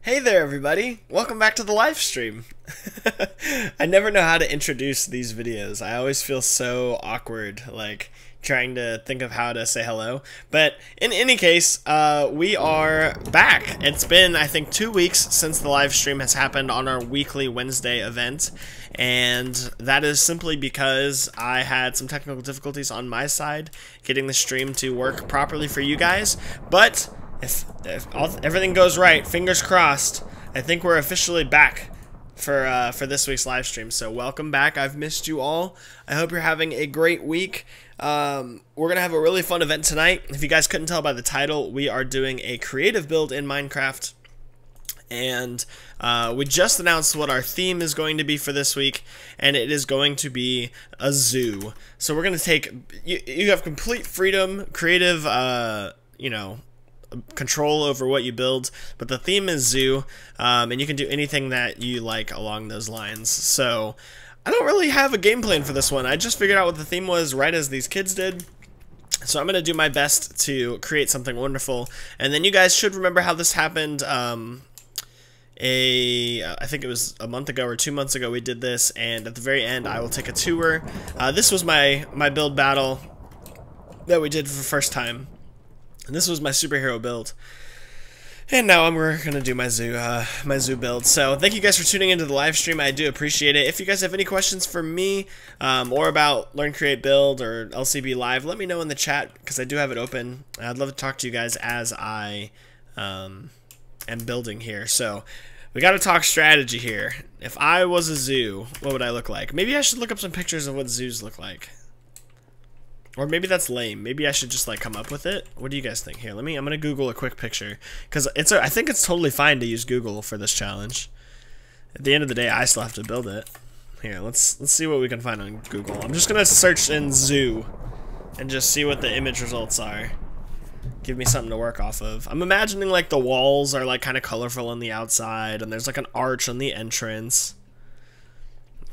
Hey there everybody! Welcome back to the live stream! I never know how to introduce these videos. I always feel so awkward, like, trying to think of how to say hello. But in any case, we are back. It's been, I think, 2 weeks since the live stream has happened on our weekly Wednesday event. And that is simply because I had some technical difficulties on my side getting the stream to work properly for you guys. But if everything goes right, fingers crossed, I think we're officially back for this week's live stream. So welcome back. I've missed you all. I hope you're having a great week. We're gonna have a really fun event tonight. If you guys couldn't tell by the title, we are doing a creative build in Minecraft. And we just announced what our theme is going to be for this week, and it is going to be a zoo. So we're gonna take you have complete freedom, creative, you know, control over what you build, but the theme is zoo, and you can do anything that you like along those lines. So I don't really have a game plan for this one. I just figured out what the theme was right as these kids did. So I'm going to do my best to create something wonderful. And then you guys should remember how this happened. I think it was a month ago or 2 months ago we did this, and at the very end I will take a tour. This was my build battle that we did for the first time. And this was my superhero build. And now we're going to do my zoo build. So thank you guys for tuning into the live stream. I do appreciate it. If you guys have any questions for me or about Learn, Create, Build or LCB Live, let me know in the chat because I do have it open. I'd love to talk to you guys as I am building here. So we got to talk strategy here. If I was a zoo, what would I look like? Maybe I should look up some pictures of what zoos look like. Or maybe that's lame. Maybe I should just like come up with it. What do you guys think? Here, I'm gonna Google a quick picture because I think it's totally fine to use Google for this challenge. At the end of the day, I still have to build it. Here, let's see what we can find on Google. I'm just gonna search in zoo and just see what the image results are. Give me something to work off of. I'm imagining like the walls are like kind of colorful on the outside, and there's like an arch on the entrance.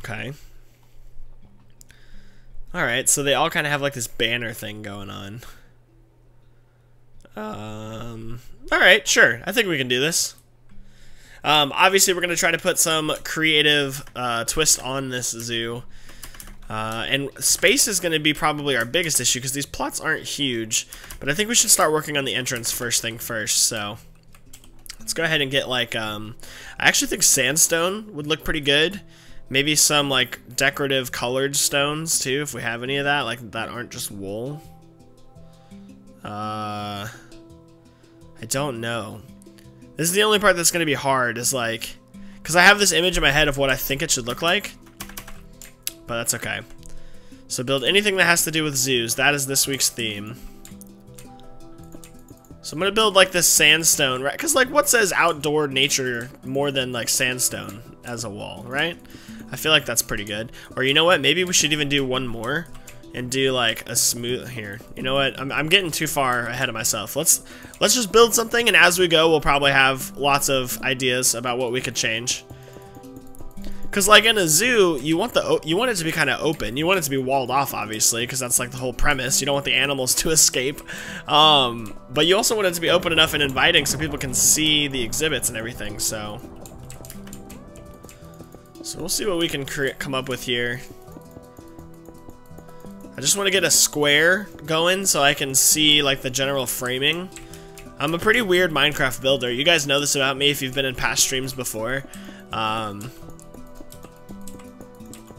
Okay. Alright, so they all kind of have like this banner thing going on. Alright, sure. I think we can do this. Obviously, we're going to try to put some creative twist on this zoo. And space is going to be probably our biggest issue because these plots aren't huge. But I think we should start working on the entrance first thing first. So let's go ahead and get like... I actually think sandstone would look pretty good. Maybe some like decorative colored stones too, if we have any of that, like that aren't just wool. I don't know. This is the only part that's gonna be hard, is like, because I have this image in my head of what I think it should look like, but that's okay. So build anything that has to do with zoos. That is this week's theme. So I'm gonna build like this sandstone, right? Because like, what says outdoor nature more than like sandstone as a wall, right? I feel like that's pretty good. Or you know what? Maybe we should even do one more and do like a smooth here. You know what? I'm getting too far ahead of myself. Let's just build something, and as we go, we'll probably have lots of ideas about what we could change. Because like in a zoo, you want it to be kind of open. You want it to be walled off, obviously, because that's like the whole premise. You don't want the animals to escape. But you also want it to be open enough and inviting so people can see the exhibits and everything. So we'll see what we can come up with here. I just want to get a square going so I can see like the general framing. I'm a pretty weird Minecraft builder. You guys know this about me if you've been in past streams before. But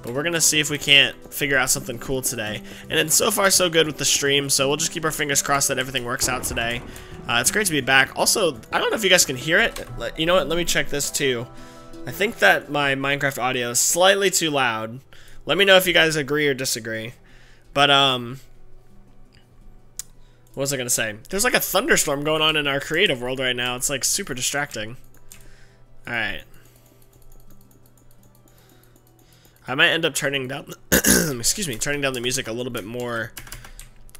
we're gonna see if we can't figure out something cool today. And it's so far so good with the stream, so we'll just keep our fingers crossed that everything works out today. It's great to be back. Also, I don't know if you guys can hear it. You know what? Let me check this too. I think that my Minecraft audio is slightly too loud. Let me know if you guys agree or disagree. But, what was I gonna say? There's like a thunderstorm going on in our creative world right now. It's like super distracting. Alright. I might end up turning down, excuse me, turning down the music a little bit more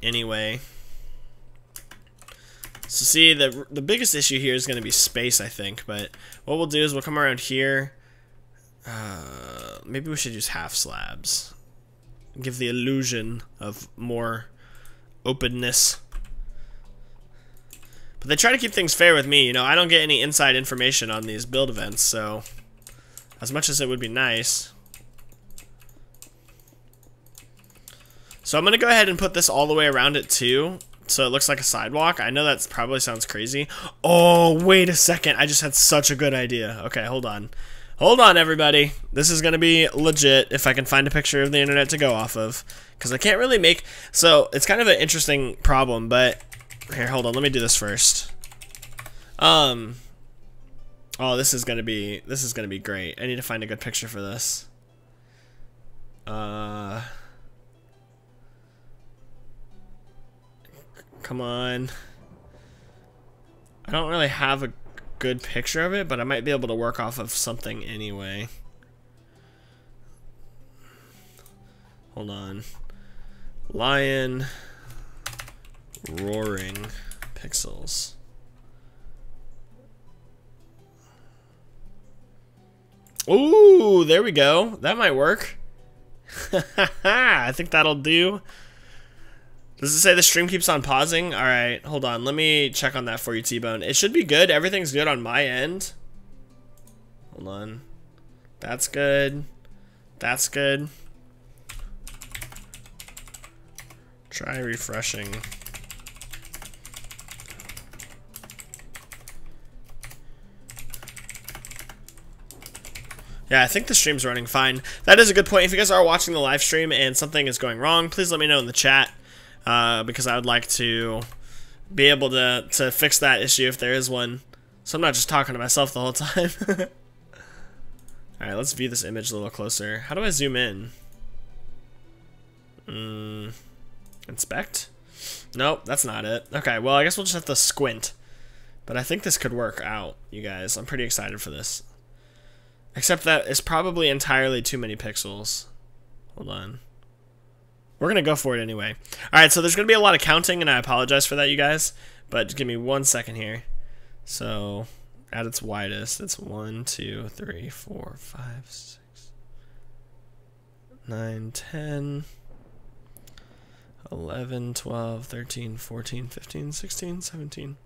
anyway. So see, the biggest issue here is going to be space, I think, but what we'll do is we'll come around here. Maybe we should use half slabs. Give the illusion of more openness. But they try to keep things fair with me. You know, I don't get any inside information on these build events, so as much as it would be nice. So I'm going to go ahead and put this all the way around it too, so it looks like a sidewalk. I know that probably sounds crazy. Oh, wait a second. I just had such a good idea. Okay, hold on. Hold on, everybody. This is going to be legit if I can find a picture of the internet to go off of, because I can't really make... So it's kind of an interesting problem, but... Here, hold on. Let me do this first. Oh, this is gonna be great. I need to find a good picture for this. Come on. I don't really have a good picture of it, but I might be able to work off of something anyway. Hold on. Lion roaring pixels. Ooh, there we go. That might work. I think that'll do. Does it say the stream keeps on pausing? Alright, hold on. Let me check on that for you, T-Bone. It should be good. Everything's good on my end. Hold on. That's good. That's good. Try refreshing. Yeah, I think the stream's running fine. That is a good point. If you guys are watching the live stream and something is going wrong, please let me know in the chat, because I would like to be able to fix that issue if there is one, so I'm not just talking to myself the whole time. Alright, let's view this image a little closer. How do I zoom in? Inspect? Nope, that's not it. Okay, well, I guess we'll just have to squint. But I think this could work out, you guys. I'm pretty excited for this. Except that it's probably entirely too many pixels. Hold on. We're going to go for it anyway. Alright, so there's going to be a lot of counting, and I apologize for that, you guys. But just give me 1 second here. So, at its widest, it's 1, 2, 3, 4, 5, 6, 9, 10, 11, 12, 13, 14, 15, 16, 17...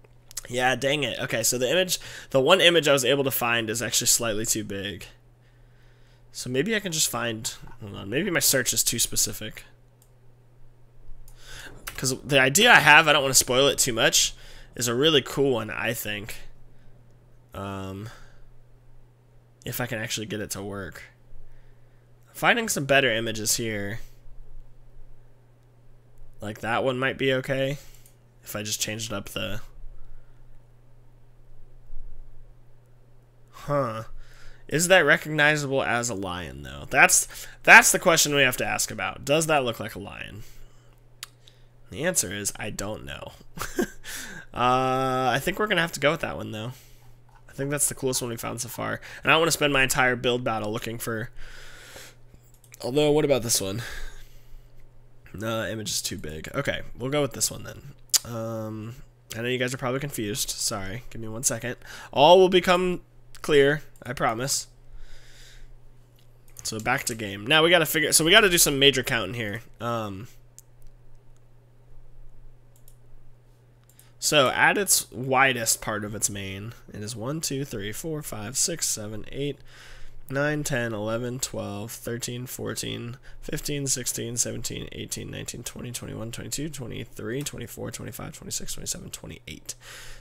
Yeah, dang it. Okay, so the one image I was able to find is actually slightly too big. So maybe I can just find, hold on, maybe my search is too specific. Because the idea I have, I don't want to spoil it too much, is a really cool one, I think. If I can actually get it to work. Finding some better images here. Like that one might be okay. If I just changed up the... Huh. Is that recognizable as a lion, though? That's the question we have to ask about. Does that look like a lion? The answer is, I don't know. I think we're going to have to go with that one, though. I think that's the coolest one we found so far. And I don't want to spend my entire build battle looking for... Although, what about this one? No, the image is too big. Okay, we'll go with this one, then. I know you guys are probably confused. Sorry. Give me 1 second. All will become... clear, I promise. So back to game. Now we gotta figure, so we gotta do some major counting here. So at its widest part of its main, it is 1, 2, 3, 4, 5, 6, 7, 8, 9, 10, 11, 12, 13, 14, 15, 16, 17, 18, 19, 20, 21, 22, 23, 24, 25, 26, 27, 28.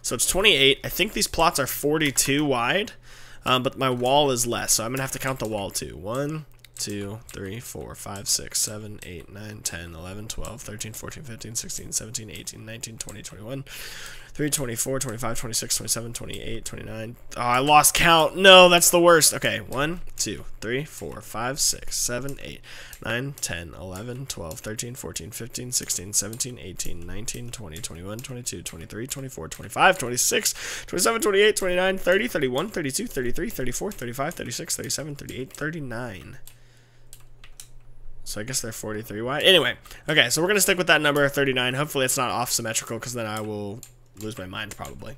So it's 28. I think these plots are 42 wide, but my wall is less, so I'm going to have to count the wall too. 1, 2, 3, 4, 5, 6, 7, 8, 9, 10, 11, 12, 13, 14, 15, 16, 17, 18, 19, 20, 21, 23, 24, 25, 26, 27, 28, 29. Oh, I lost count. No, that's the worst. Okay, 1, 2, 3, 4, 5, 6, 7, 8, 9, 10, 11, 12, 13, 14, 15, 16, 17, 18, 19, 20, 21, 22, 23, 24, 25, 26, 27, 28, 29, 30, 31, 32, 33, 34, 35, 36, 37, 38, 39. So I guess they're 43 wide. Anyway, okay, so we're going to stick with that number, 39. Hopefully it's not off symmetrical, because then I will lose my mind probably.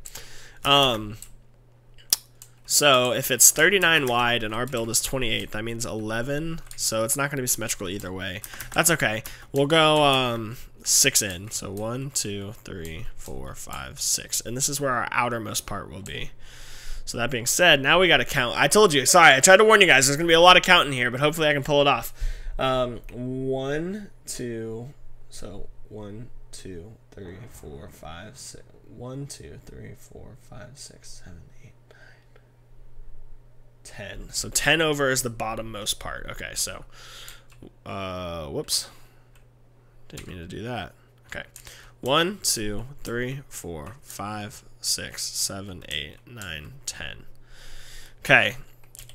So if it's 39 wide and our build is 28, that means 11. So it's not going to be symmetrical either way. That's okay. We'll go 6 in. So 1, 2, 3, 4, 5, 6. And this is where our outermost part will be. So that being said, now we got to count. I told you, sorry, I tried to warn you guys. There's going to be a lot of counting here, but hopefully I can pull it off. 1, 2, so 1, 2, 3, 4, 5, 6. 1, 2, 3, 4, 5, 6, 7, 8, 9, 10. So 10 over is the bottommost part. Okay, so, whoops. Didn't mean to do that. Okay. 1, 2, 3, 4, 5, 6, 7, 8, 9, 10. Okay.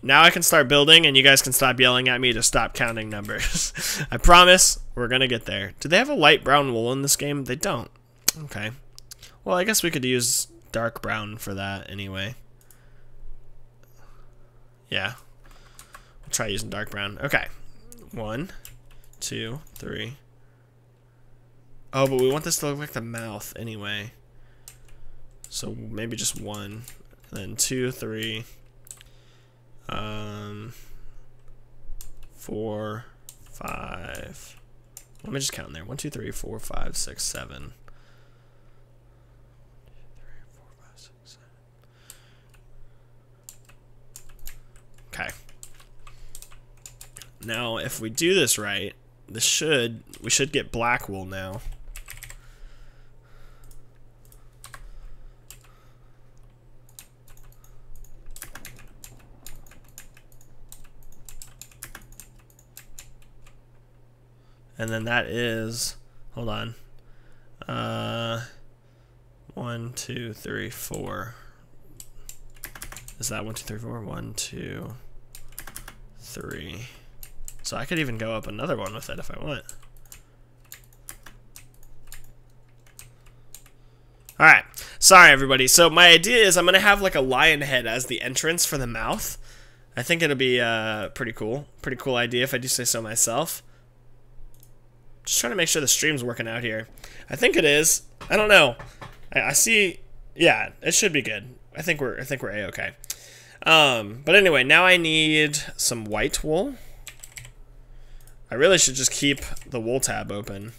Now I can start building, and you guys can stop yelling at me to stop counting numbers. I promise we're going to get there. Do they have a light brown wool in this game? They don't. Okay. Well, I guess we could use dark brown for that anyway. Yeah. We'll try using dark brown. Okay. 1, 2, 3. Oh, but we want this to look like the mouth anyway. So maybe just 1. Then 2, 3. 4, 5. Let me just count in there. 1, 2, 3, 4, 5, 6, 7. Okay. Now, if we do this right, we should get black wool now. And then that is, hold on, 1, 2, 3, 4. Is that 1, 2, 3, 4? 1, 2, 3. So I could even go up another one with it if I want. Alright, sorry everybody. So my idea is I'm going to have like a lion head as the entrance for the mouth. I think it'll be pretty cool. Pretty cool idea if I do say so myself. Just trying to make sure the stream's working out here. I think it is. I don't know. I see. Yeah, it should be good. I think we're a-okay. But anyway, now I need some white wool. I really should just keep the wool tab open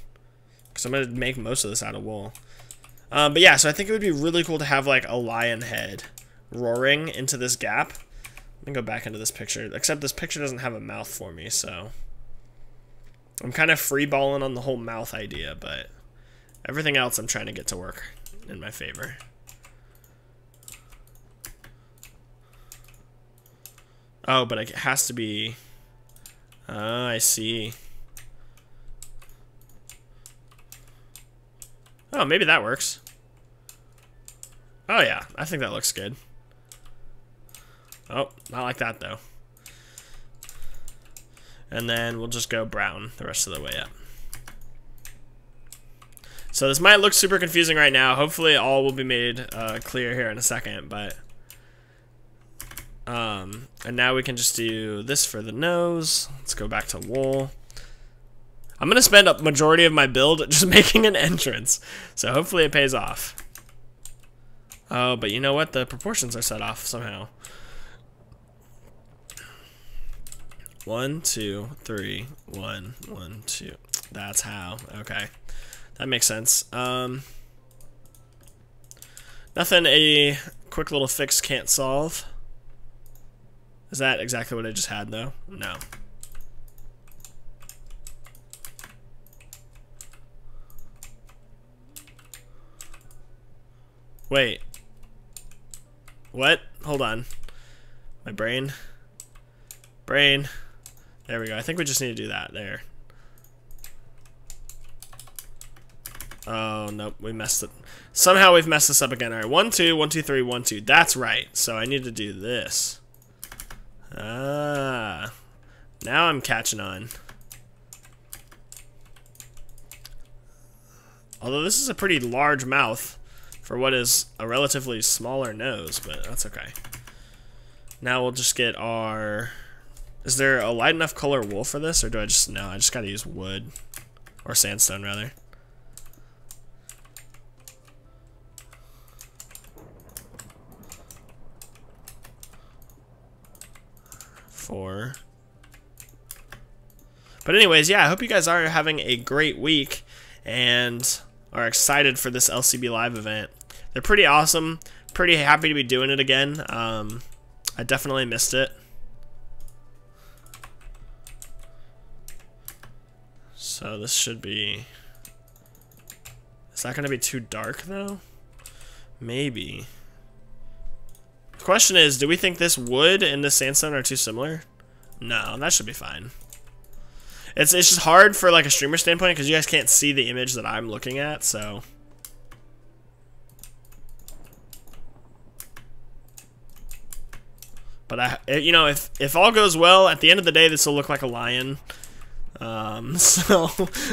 because I'm gonna make most of this out of wool. But yeah, so I think it would be really cool to have like a lion head roaring into this gap. Let me go back into this picture. Except this picture doesn't have a mouth for me, so I'm kind of freeballing on the whole mouth idea, but everything else I'm trying to get to work in my favor. Oh, but it has to be... Oh, I see. Oh, maybe that works. Oh, yeah. I think that looks good. Oh, not like that, though. And then we'll just go brown the rest of the way up. So this might look super confusing right now. Hopefully all will be made clear here in a second, but... and now we can just do this for the nose. Let's go back to wool. I'm going to spend a majority of my build just making an entrance. So hopefully it pays off. Oh, but you know what? The proportions are set off somehow. 1, 2, 3, 1, 1, 2. That's how. Okay. That makes sense. Nothing a quick little fix can't solve. Is that exactly what I just had, though? No. Wait. What? Hold on. My brain. Brain. There we go. I think we just need to do that. There. Oh, nope. We messed it. Somehow we've messed this up again. All right. 1, 2, 1, 2, 3, 1, 2. That's right. So I need to do this. Ah. Now I'm catching on. Although this is a pretty large mouth for what is a relatively smaller nose, but that's okay. Now we'll just get our... Is there a light enough color wool for this, or do I just... No, I just gotta use wood. Or sandstone, rather. Four. But anyways, yeah, I hope you guys are having a great week. and are excited for this LCB Live event. They're pretty awesome. Pretty happy to be doing it again. I definitely missed it. So this should be... Is that going to be too dark though? Maybe. The question is, do we think this wood and this sandstone are too similar? No, that should be fine. It's just hard for like a streamer standpoint because you guys can't see the image that I'm looking at, so... But you know, if all goes well, at the end of the day, this will look like a lion. So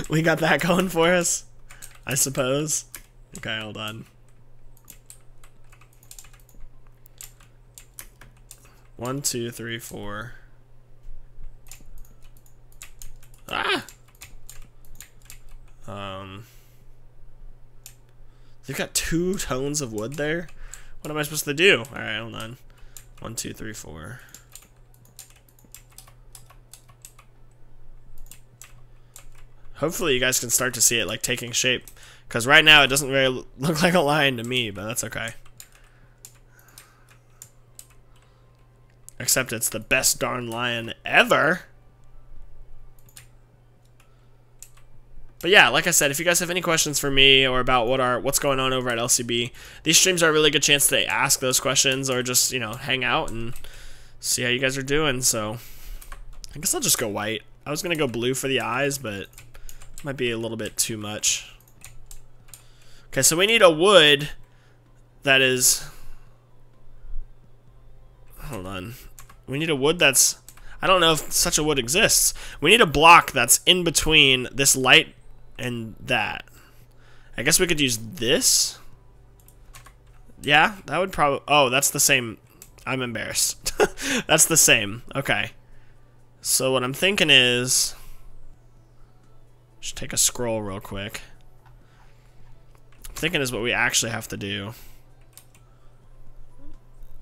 we got that going for us, I suppose. Okay, hold on. 1, 2, 3, 4. Ah. You've got 2 tones of wood there. What am I supposed to do? All right, hold on. 1, 2, 3, 4. Hopefully you guys can start to see it like taking shape, because right now it doesn't really look like a lion to me, but that's okay. Except it's the best darn lion ever. But yeah, like I said, if you guys have any questions for me or about what's going on over at LCB, these streams are a really good chance to ask those questions or just, you know, hang out and see how you guys are doing. So I guess I'll just go white. I was gonna go blue for the eyes, but it might be a little bit too much. Okay, so we need a wood that is... Hold on. We need a wood that's... I don't know if such a wood exists. We need a block that's in between this light and that. I guess we could use this. Yeah, that would probably... Oh, that's the same. I'm embarrassed. That's the same. Okay. So what I'm thinking is... Just take a scroll real quick. I'm thinking is what we actually have to do.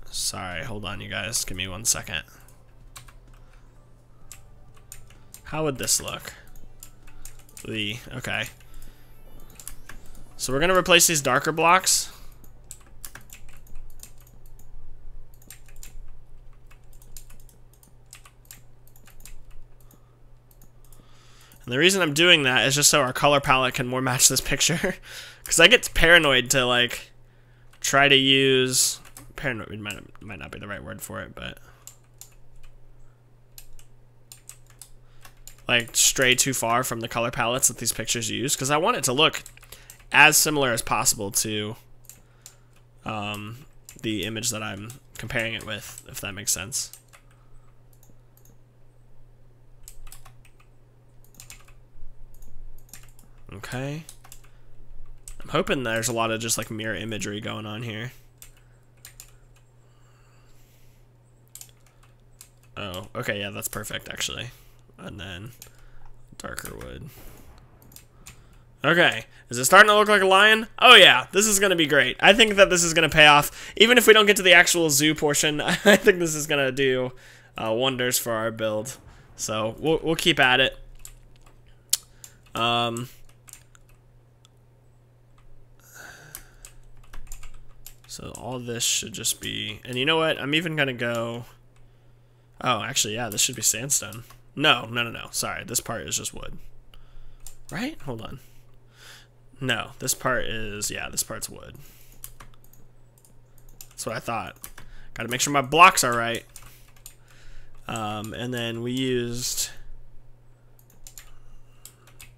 Sorry, hold on you guys. Give me 1 second. How would this look? Okay. So we're gonna replace these darker blocks. And the reason I'm doing that is just so our color palette can more match this picture. Because I get paranoid to like try to use... Paranoid might not be the right word for it, but... like stray too far from the color palettes that these pictures use, because I want it to look as similar as possible to the image that I'm comparing it with, if that makes sense. Okay. I'm hoping there's a lot of just like mirror imagery going on here. Oh, okay, yeah, that's perfect actually. And then darker wood. Okay, is it starting to look like a lion? Oh yeah, this is gonna be great. I think that this is gonna pay off. Even if we don't get to the actual zoo portion, I think this is gonna do wonders for our build. So we'll keep at it. So all this should just be, and you know what? I'm even gonna go. Oh, actually, yeah, this should be sandstone. No. Sorry, this part is just wood. Right? Hold on. No, this part is... Yeah, this part's wood. That's what I thought. Gotta make sure my blocks are right. And then we used...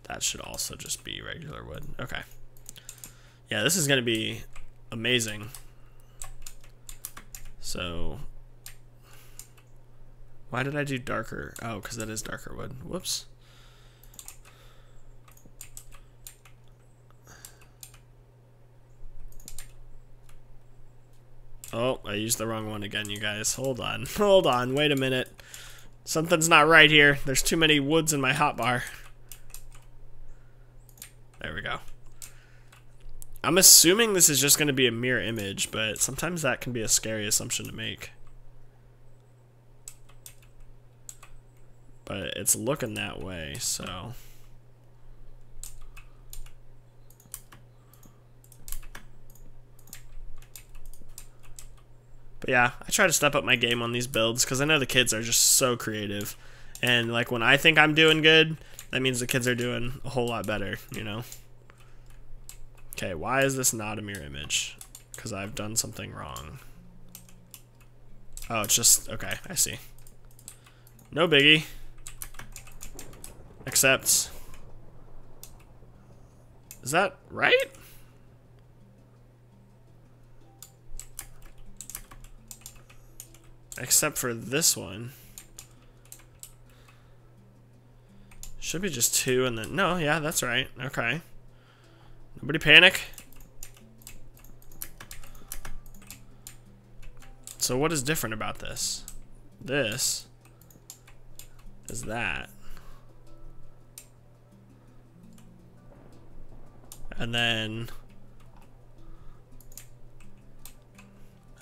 That should also just be regular wood. Okay. Yeah, this is gonna be amazing. So... Why did I do darker? Oh, because that is darker wood. Whoops. Oh, I used the wrong one again, you guys. Hold on. Hold on. Wait a minute. Something's not right here. There's too many woods in my hotbar. There we go. I'm assuming this is just going to be a mirror image, but sometimes that can be a scary assumption to make. But it's looking that way, so... But yeah, I try to step up my game on these builds because I know the kids are just so creative. And like when I think I'm doing good, that means the kids are doing a whole lot better, you know? Okay, why is this not a mirror image? Because I've done something wrong. Oh, it's just, okay, I see. No biggie. Except, is that right? Except for this one. Should be just 2 and then, no, yeah, that's right, okay. Nobody panic. So what is different about this? This is that. And then,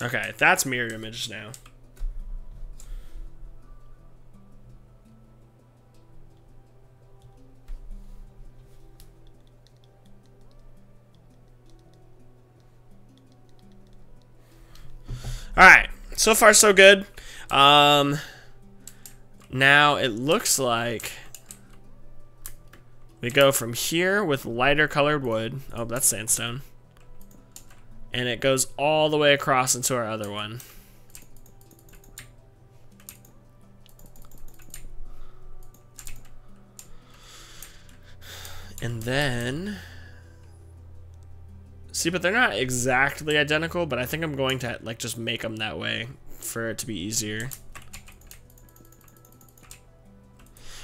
okay, that's mirror image now. Alright, so far so good. Now it looks like we go from here with lighter colored wood. Oh, that's sandstone. And it goes all the way across into our other one. And then, see, but they're not exactly identical, but I think I'm going to like just make them that way for it to be easier.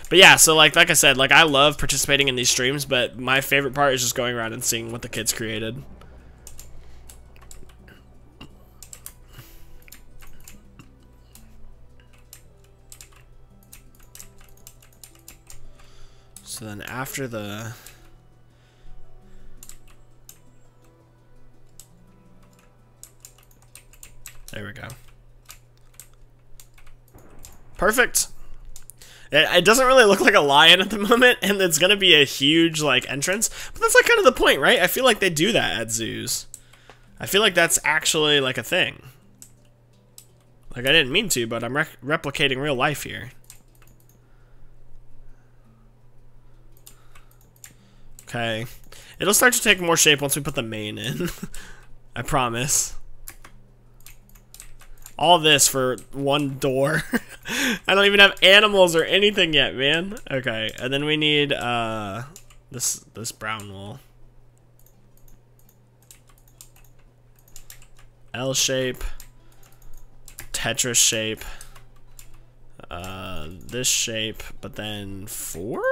But yeah, so like I said, like I love participating in these streams, but my favorite part is just going around and seeing what the kids created. So then after the, there we go. Perfect. It doesn't really look like a lion at the moment, and it's gonna be a huge like entrance, but that's like kind of the point, right? I feel like they do that at zoos. I feel like that's actually like a thing. Like I didn't mean to, but I'm replicating real life here. Okay, it'll start to take more shape once we put the mane in. I promise. All this for one door. I don't even have animals or anything yet, man. Okay, and then we need this brown wool. L shape, Tetris shape, this shape, but then 4?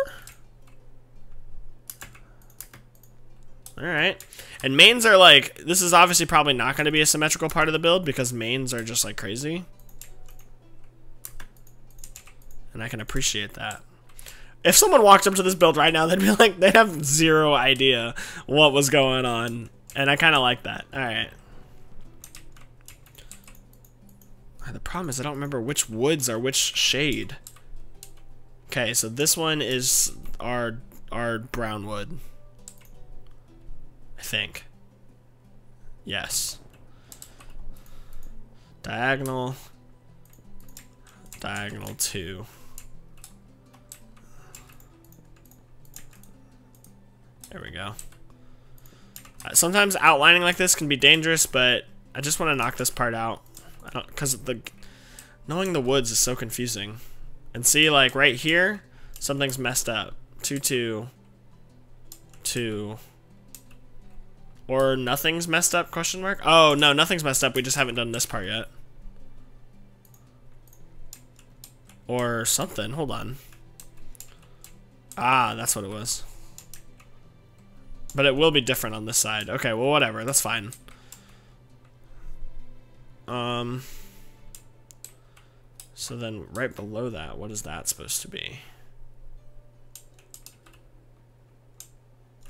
Alright. And mains are like, this is obviously probably not going to be a symmetrical part of the build because mains are just like crazy. And I can appreciate that. If someone walked up to this build right now, they'd be like, they'd have zero idea what was going on. And I kind of like that. Alright. The problem is I don't remember which woods are which shade. Okay, so this one is our brown wood. I think. Yes. Diagonal. Diagonal 2. There we go. Sometimes outlining like this can be dangerous, but I just want to knock this part out. I don't, because knowing the woods is so confusing. And see, like right here, something's messed up. 2, 2, 2. Or nothing's messed up, question mark? Oh, no, nothing's messed up. We just haven't done this part yet. Or something. Hold on. Ah, that's what it was. But it will be different on this side. Okay, well, whatever. That's fine. So then right below that, what is that supposed to be?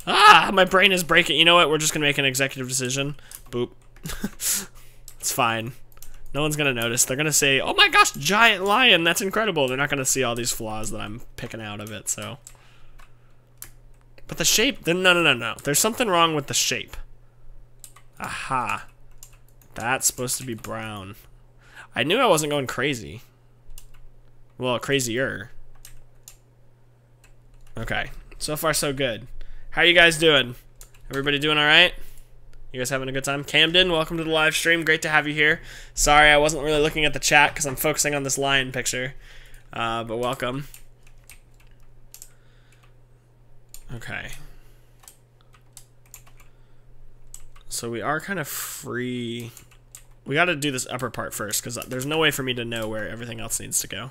Ah, my brain is breaking. You know what? We're just gonna make an executive decision. Boop. It's fine. No one's gonna notice. They're gonna say, "Oh my gosh, giant lion! That's incredible." They're not gonna see all these flaws that I'm picking out of it. So, but the shape. No. There's something wrong with the shape. Aha. That's supposed to be brown. I knew I wasn't going crazy. Well, crazier. Okay. So far, so good. How are you guys doing? Everybody doing all right? You guys having a good time? Camden, welcome to the live stream. Great to have you here. Sorry, I wasn't really looking at the chat because I'm focusing on this lion picture. But welcome. Okay. So we are kind of free. We got to do this upper part first because there's no way for me to know where everything else needs to go.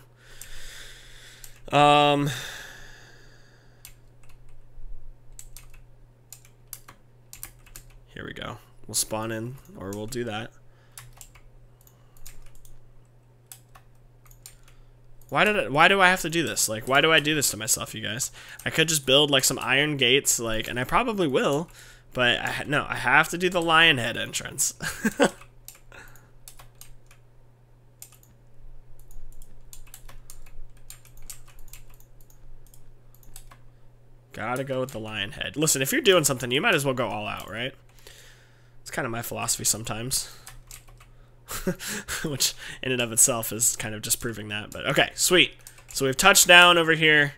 Here we go. We'll spawn in, or we'll do that. Why do I have to do this? Like, why do I do this to myself, you guys? I could just build like some iron gates, like, and I probably will, but no, I have to do the lion head entrance. Gotta go with the lion head. Listen, if you're doing something, you might as well go all out, right? It's kind of my philosophy sometimes. Which, in and of itself, is kind of just proving that. But, okay, sweet. So we've touched down over here.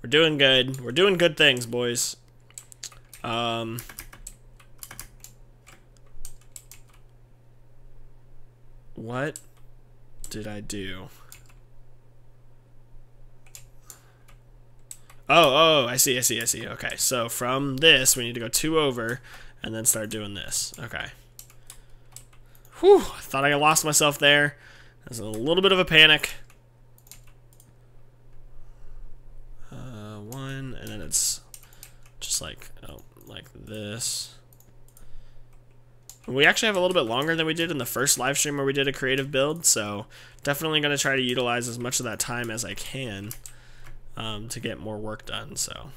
We're doing good. We're doing good things, boys. What did I do? Oh, I see. Okay, so from this, we need to go 2 over and then start doing this. Okay. Whew, I thought I lost myself there. There's a little bit of a panic. 1, and then it's just like, oh, like this. We actually have a little bit longer than we did in the first live stream where we did a creative build, so definitely going to try to utilize as much of that time as I can to get more work done, so.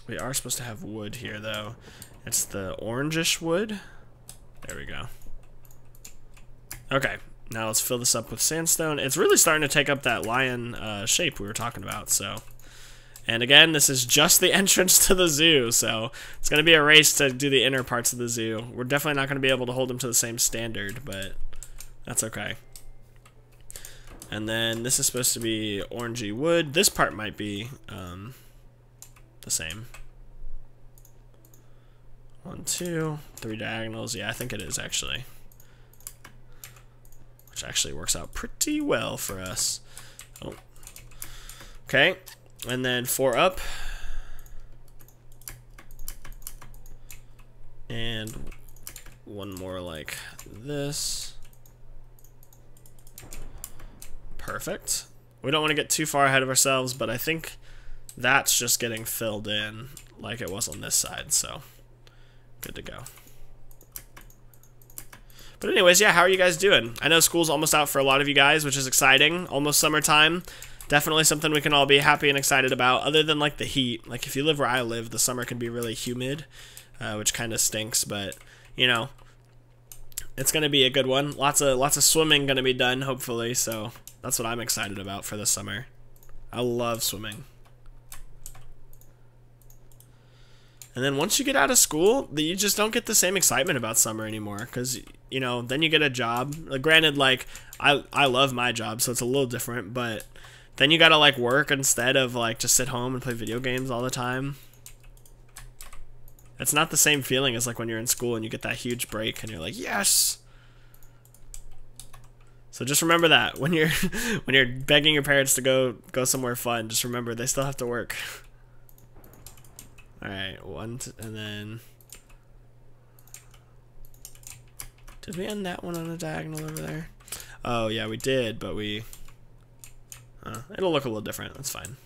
We are supposed to have wood here, though. It's the orangish wood. There we go. Okay, now let's fill this up with sandstone. It's really starting to take up that lion shape we were talking about, so. And again, this is just the entrance to the zoo, so it's going to be a race to do the inner parts of the zoo. We're definitely not going to be able to hold them to the same standard, but that's okay. And then this is supposed to be orangey wood. This part might be the same. 1, 2, 3 diagonals. Yeah, I think it is actually. Which actually works out pretty well for us. Oh. Okay, and then 4 up. And 1 more like this. Perfect. We don't want to get too far ahead of ourselves, but I think that's just getting filled in like it was on this side, so good to go. But anyways, yeah, how are you guys doing? I know school's almost out for a lot of you guys, which is exciting. Almost summertime. Definitely something we can all be happy and excited about, other than like the heat. Like if you live where I live, the summer can be really humid, which kind of stinks, but you know, it's gonna be a good one. Lots of swimming gonna be done, hopefully, so that's what I'm excited about for this summer. I love swimming. And then once you get out of school, you just don't get the same excitement about summer anymore, because, you know, then you get a job. Granted, like, I love my job, so it's a little different, but then you gotta, like, work instead of, like, just sit home and play video games all the time. It's not the same feeling as, like, when you're in school and you get that huge break and you're like, yes! So just remember that. When you're when you're begging your parents to go somewhere fun, just remember they still have to work. Alright, and then... Did we end that one on a diagonal over there? Oh, yeah, we did, but we... it'll look a little different. That's fine.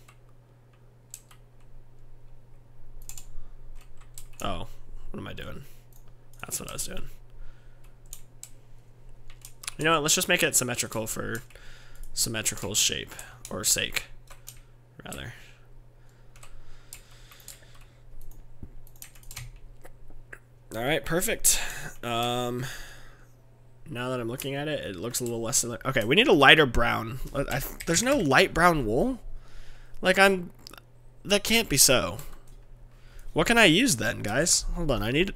Oh, what am I doing? That's what I was doing. You know what? Let's just make it symmetrical for symmetrical shape, or sake, rather. Alright, perfect. Now that I'm looking at it, it looks a little less... Okay, we need a lighter brown. There's no light brown wool? Like, that can't be so. What can I use then, guys? Hold on, I need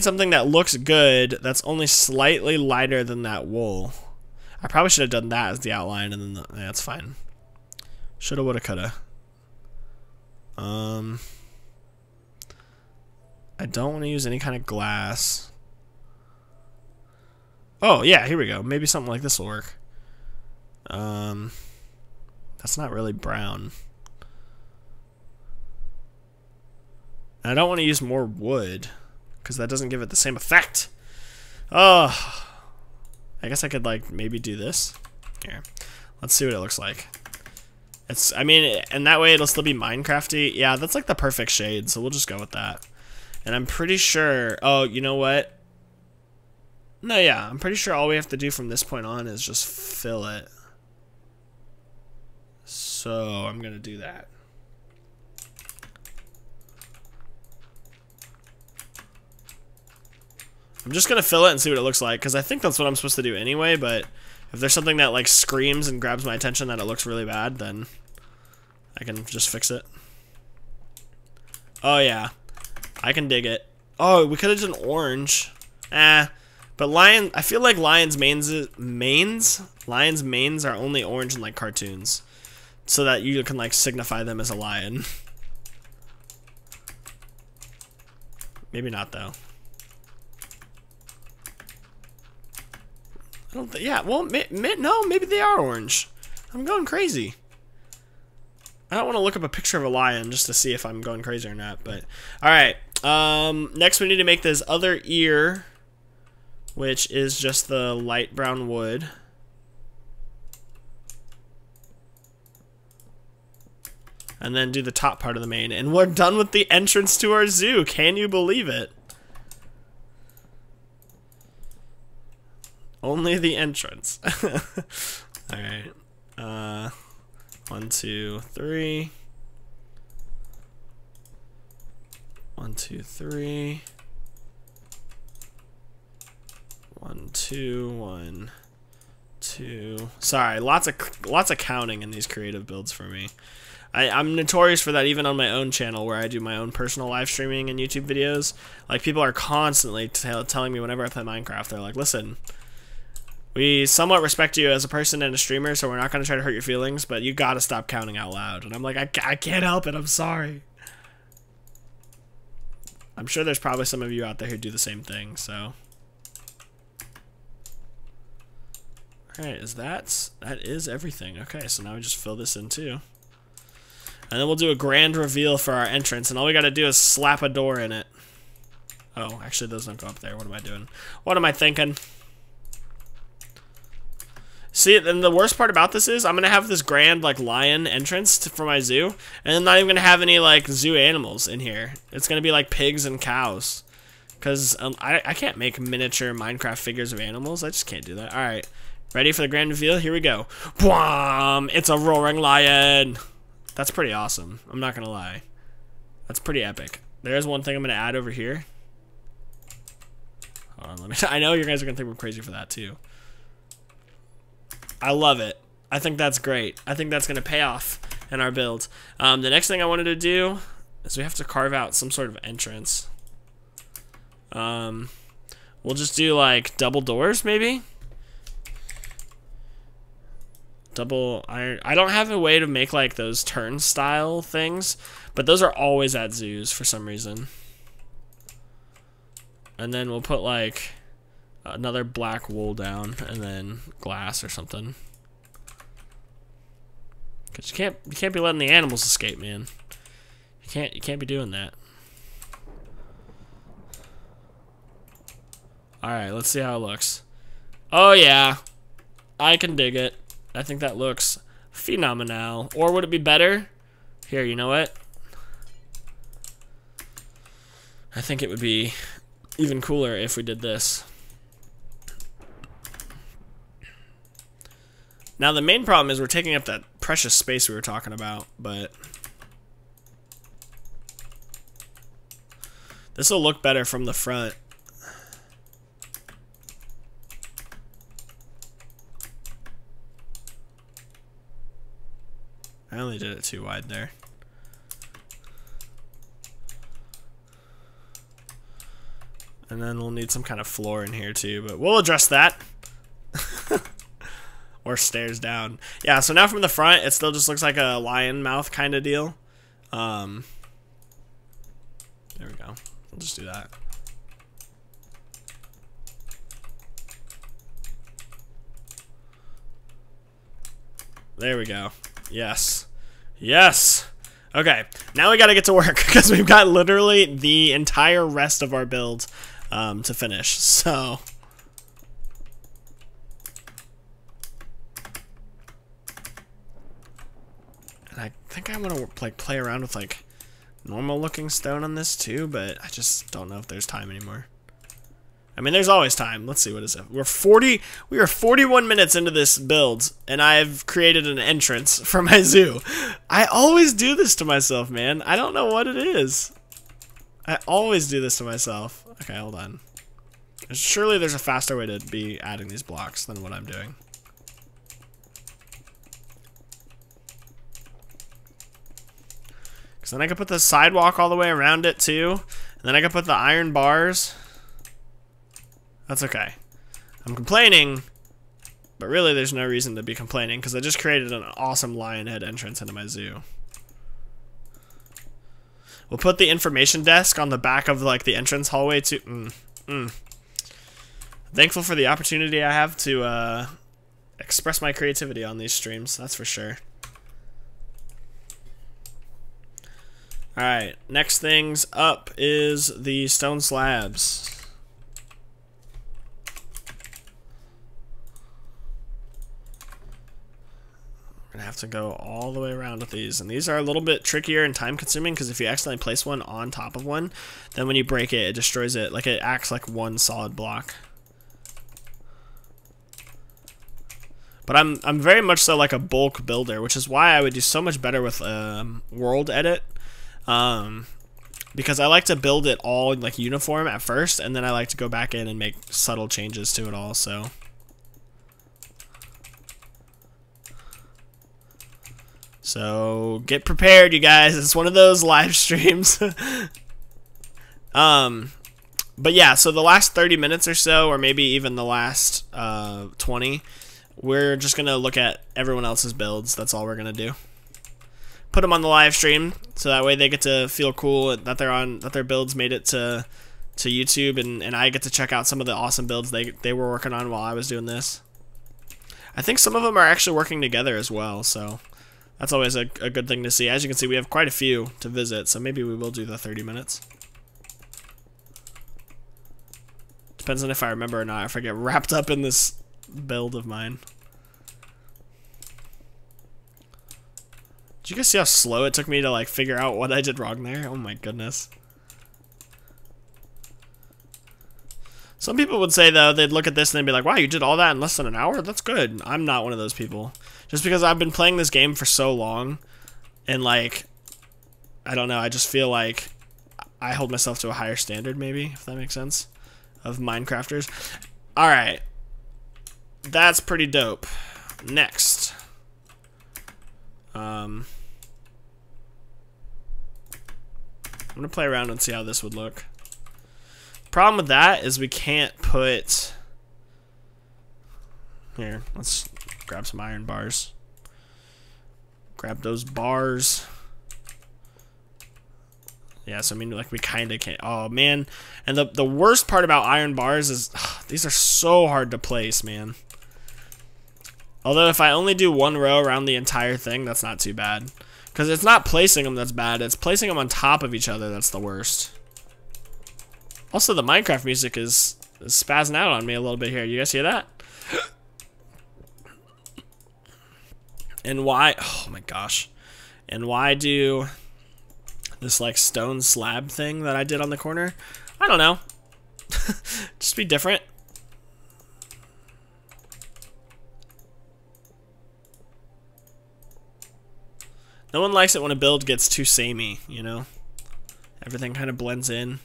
something that looks good that's only slightly lighter than that wool. I probably should have done that as the outline, and then yeah, that's fine. Shoulda, woulda, coulda. I don't want to use any kind of glass. Oh yeah, here we go. Maybe something like this will work. That's not really brown. And I don't want to use more wood, because that doesn't give it the same effect. Oh, I guess I could like maybe do this. Here, let's see what it looks like. It's, I mean, and that way it'll still be Minecrafty. Yeah, that's like the perfect shade, so we'll just go with that. And I'm pretty sure, oh, you know what? No, yeah, I'm pretty sure all we have to do from this point on is just fill it. So I'm gonna do that. I'm just gonna fill it and see what it looks like, because I think that's what I'm supposed to do anyway, but if there's something that like screams and grabs my attention that it looks really bad, then I can just fix it. Oh yeah, I can dig it. Oh, we could have done orange. But I feel like lions' manes are only orange in like cartoons, so that you can like signify them as a lion. Maybe not though. I don't think. Yeah. Well, no. Maybe they are orange. I'm going crazy. I don't want to look up a picture of a lion just to see if I'm going crazy or not. But all right. Next, we need to make this other ear, which is just the light brown wood. And then do the top part of the mane. And we're done with the entrance to our zoo. Can you believe it? Only the entrance. Alright. 1, 2, 3. 1, 2, 3. 1, 2, 1, 2. Sorry, lots of counting in these creative builds for me. I'm notorious for that even on my own channel where I do my own personal live streaming and YouTube videos. Like, people are constantly telling me whenever I play Minecraft, they're like, listen, we somewhat respect you as a person and a streamer, so we're not going to try to hurt your feelings, but you gotta stop counting out loud. And I'm like, I can't help it, I'm sorry. I'm sure there's probably some of you out there who do the same thing, so. Alright, that is everything. Okay, so now we just fill this in too. And then we'll do a grand reveal for our entrance, and all we gotta do is slap a door in it. Oh, actually those don't go up there. What am I doing? What am I thinking? See, and the worst part about this is I'm gonna have this grand like lion entrance for my zoo, and I'm not even gonna have any like zoo animals in here. It's gonna be like pigs and cows, because I can't make miniature Minecraft figures of animals. I just can't do that. All right, ready for the grand reveal? Here we go. Bwam! It's a roaring lion. That's pretty awesome. I'm not gonna lie. That's pretty epic. There's one thing I'm gonna add over here. Hold on, I know you guys are gonna think we're crazy for that too. I love it. I think that's great. I think that's gonna pay off in our build. The next thing I wanted to do is we have to carve out some sort of entrance. We'll just do like double doors, maybe. Double iron. I don't have a way to make like those turnstile things, but those are always at zoos for some reason. And then we'll put like another black wool down, and then glass or something. Cause you can't be letting the animals escape, man. You can't be doing that. All right, let's see how it looks. Oh yeah, I can dig it. I think that looks phenomenal. Or would it be better? Here, you know what? I think it would be even cooler if we did this. Now the main problem is we're taking up that precious space we were talking about, but this will look better from the front. I only did it too wide there. And then we'll need some kind of floor in here too, but we'll address that. Or stairs down. Yeah, so now from the front, it still just looks like a lion mouth kind of deal. There we go. We'll just do that. There we go. Yes. Yes! Okay, now we gotta get to work, because we've got literally the entire rest of our build to finish, so... And I think I want to like play around with like normal looking stone on this too, but I just don't know if there's time anymore. I mean, there's always time. Let's see, what is it? We are 41 minutes into this build, and I've created an entrance for my zoo. I always do this to myself, man. I don't know what it is. I always do this to myself. Okay, hold on. Surely there's a faster way to be adding these blocks than what I'm doing. Then I could put the sidewalk all the way around it too. And then I could put the iron bars. That's okay. I'm complaining, but really there's no reason to be complaining because I just created an awesome lion head entrance into my zoo. We'll put the information desk on the back of like the entrance hallway too. Thankful for the opportunity I have to express my creativity on these streams, that's for sure. Alright, next things up is the stone slabs. We're gonna have to go all the way around with these, and these are a little bit trickier and time consuming because if you accidentally place one on top of one, then when you break it, it destroys it. Like, it acts like one solid block. But I'm very much so like a bulk builder, which is why I would do so much better with world edit. Because I like to build it all like uniform at first, and then I like to go back in and make subtle changes to it all. So get prepared, you guys. It's one of those live streams. But yeah, so the last 30 minutes or so, or maybe even the last 20, we're just gonna look at everyone else's builds. That's all we're gonna do. Put them on the live stream, so that way they get to feel cool that their builds made it to YouTube, and I get to check out some of the awesome builds they were working on while I was doing this. I think some of them are actually working together as well, so that's always a good thing to see. As you can see, we have quite a few to visit, so maybe we will do the 30 minutes. Depends on if I remember or not, if I get wrapped up in this build of mine. Did you guys see how slow it took me to like figure out what I did wrong there? Oh my goodness. Some people would say though, they'd look at this and they'd be like, wow, you did all that in less than an hour? That's good. I'm not one of those people. Just because I've been playing this game for so long, and like, I don't know, I just feel like I hold myself to a higher standard maybe, if that makes sense, of Minecrafters. Alright. That's pretty dope. Next. I'm gonna play around and see how this would look. Problem with that is we can't put... Here, let's grab some iron bars. Grab those bars. Yeah, so I mean, like, we kind of can't... Oh, man. And the worst part about iron bars is... these are so hard to place, man. Although if I only do one row around the entire thing, that's not too bad. Because it's not placing them that's bad, it's placing them on top of each other that's the worst. Also, the Minecraft music is spazzing out on me a little bit here. You guys hear that? And why... Oh my gosh. And why do this like stone slab thing that I did on the corner? I don't know. Just be different. No one likes it when a build gets too samey, you know? Everything kind of blends in.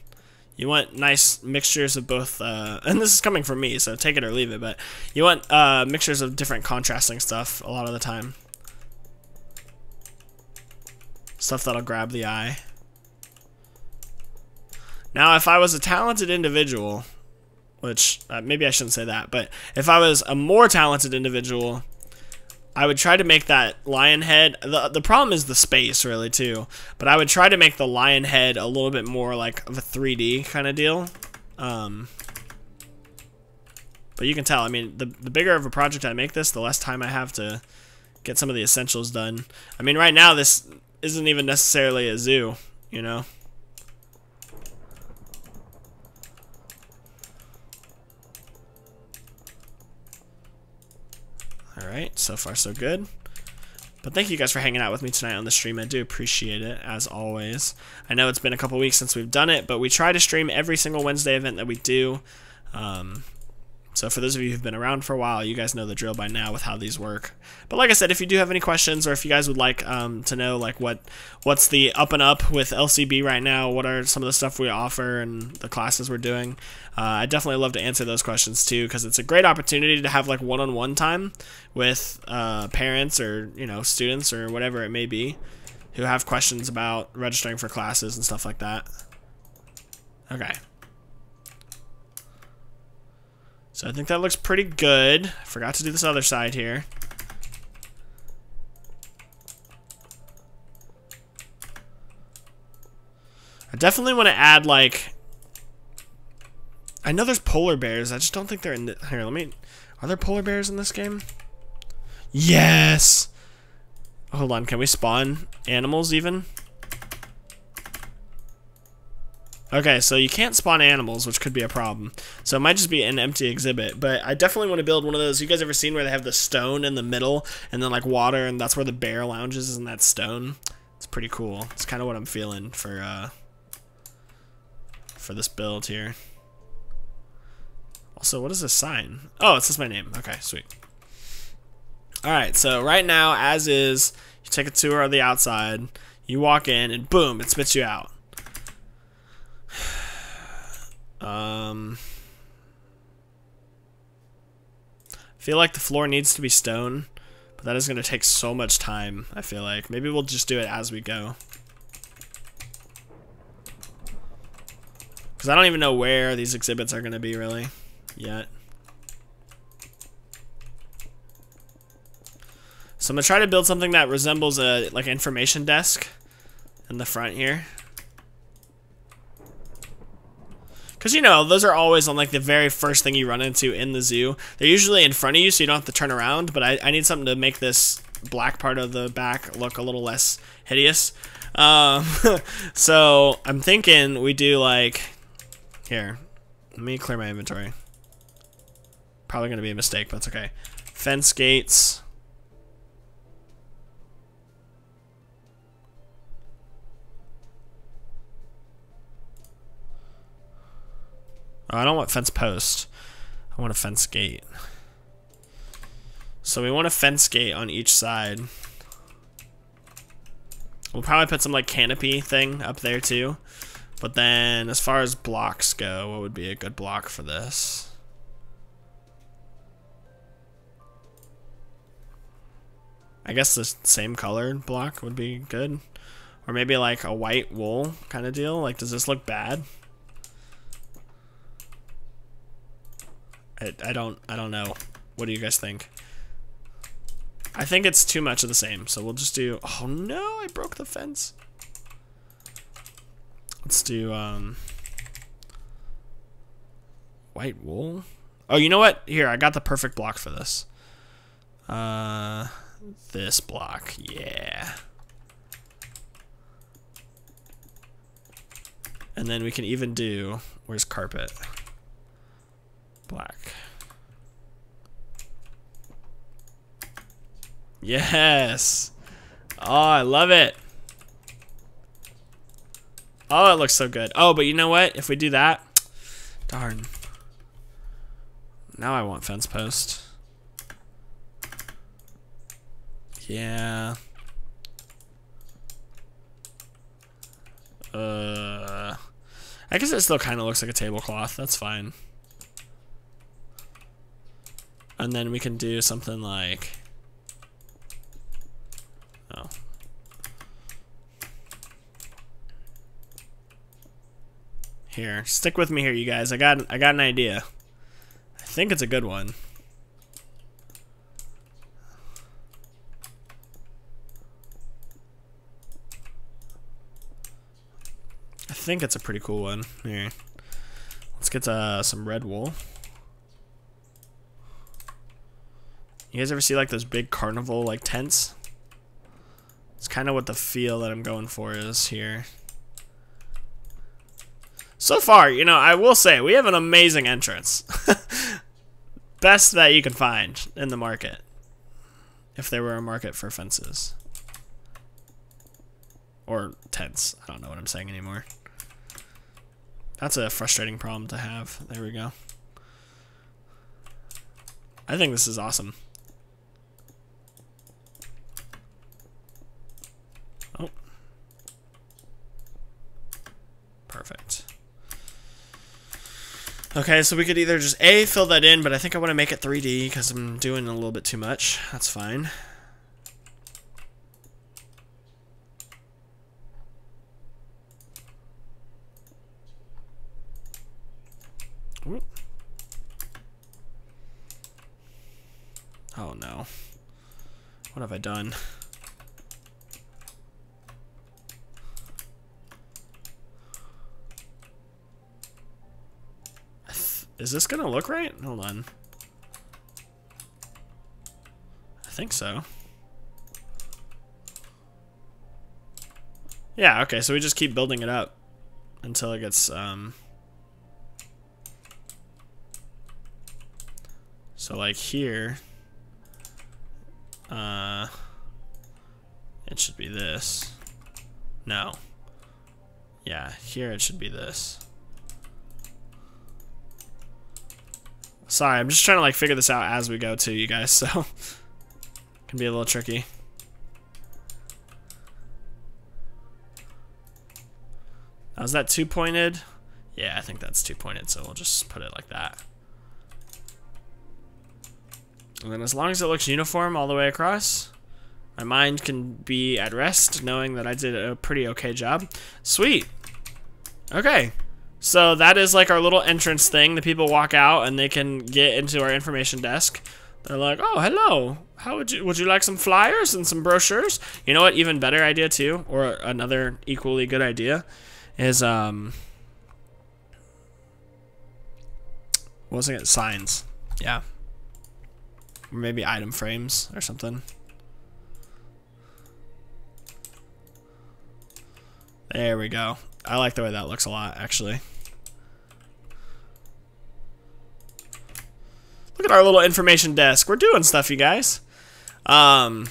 You want nice mixtures of both, and this is coming from me, so take it or leave it, but you want mixtures of different contrasting stuff a lot of the time. Stuff that'll grab the eye. Now, if I was a talented individual, which maybe I shouldn't say that, but if I was a more talented individual, I would try to make that lion head. The problem is the space, really, too. But I would try to make the lion head a little bit more like of a 3D kind of deal. But you can tell, I mean, the bigger of a project I make this, the less time I have to get some of the essentials done. I mean, right now, this isn't even necessarily a zoo, you know? Alright, so far so good. But thank you guys for hanging out with me tonight on the stream. I do appreciate it, as always. I know it's been a couple weeks since we've done it, but we try to stream every single Wednesday event that we do. So for those of you who've been around for a while, you guys know the drill by now with how these work. But like I said, if you do have any questions, or if you guys would like to know like what's the up and up with LCB right now, what are some of the stuff we offer and the classes we're doing, I definitely love to answer those questions too, because it's a great opportunity to have like one-on-one time with parents or students or whatever it may be who have questions about registering for classes and stuff like that. Okay. So I think that looks pretty good. I forgot to do this other side here. I definitely want to add, like, I know there's polar bears. I just don't think they're in the, here, are there polar bears in this game? Yes! Hold on, can we spawn animals even? Okay, so you can't spawn animals, which could be a problem. So it might just be an empty exhibit, but I definitely want to build one of those. You guys ever seen where they have the stone in the middle and then like water, and that's where the bear lounges, is in that stone? It's pretty cool. It's kind of what I'm feeling for this build here. Also, what is this sign? Oh, it says my name. Okay, sweet. Alright, so right now, as is, you take a tour of the outside, you walk in, and boom, it spits you out. I feel like the floor needs to be stone, but that is going to take so much time, I feel like. Maybe we'll just do it as we go. Because I don't even know where these exhibits are going to be, really, yet. So I'm going to try to build something that resembles a, like, information desk in the front here. Because, those are always on, like, the very first thing you run into in the zoo. They're usually in front of you, so you don't have to turn around, but I need something to make this black part of the back look a little less hideous. So, I'm thinking we do, like... Here, let me clear my inventory. Probably going to be a mistake, but it's okay. Fence gates... Oh, I don't want fence post. I want a fence gate. So we want a fence gate on each side. We'll probably put some like canopy thing up there too. But then as far as blocks go, what would be a good block for this? I guess the same colored block would be good. Or maybe like a white wool kind of deal. Like, does this look bad? I don't know. What do you guys think? I think it's too much of the same, so we'll just do... Oh no, I broke the fence. Let's do white wool. Oh, you know what? Here, I got the perfect block for this. This block, yeah. And then we can even do... Where's carpet? Black. Yes. Oh, I love it. Oh, it looks so good. Oh, but you know what? If we do that, darn. Now I want fence post. Yeah. I guess it still kind of looks like a tablecloth. That's fine. And then we can do something like... Oh. Here, stick with me here, you guys. I got an idea. I think it's a good one. I think it's a pretty cool one. Here, let's get some red wool. You guys ever see like those big carnival like tents? It's kind of what the feel that I'm going for is here. So far, you know, I will say we have an amazing entrance. Best that you can find in the market. If there were a market for fences. Or tents. I don't know what I'm saying anymore. That's a frustrating problem to have. There we go. I think this is awesome. Oh. Perfect. Okay, so we could either just A, fill that in, but I think I want to make it 3D because I'm doing a little bit too much. That's fine. Ooh. Oh no. What have I done? Is this gonna look right? Hold on. I think so. Yeah, okay, so we just keep building it up until it gets, so like here, it should be this. No. Yeah, here it should be this. Sorry, I'm just trying to like figure this out as we go too, you guys, so can be a little tricky. Now, is that 2-pointed? Yeah, I think that's 2-pointed, so we'll just put it like that. And then as long as it looks uniform all the way across, my mind can be at rest knowing that I did a pretty okay job. Sweet. Okay. So that is like our little entrance thing. The people walk out and they can get into our information desk. They're like, "Oh, hello. Would you like some flyers and some brochures?" You know what? Even better idea too, or another equally good idea, is what was it? Signs. Yeah. Or maybe item frames or something. There we go. I like the way that looks a lot, actually. Look at our little information desk. We're doing stuff, you guys. No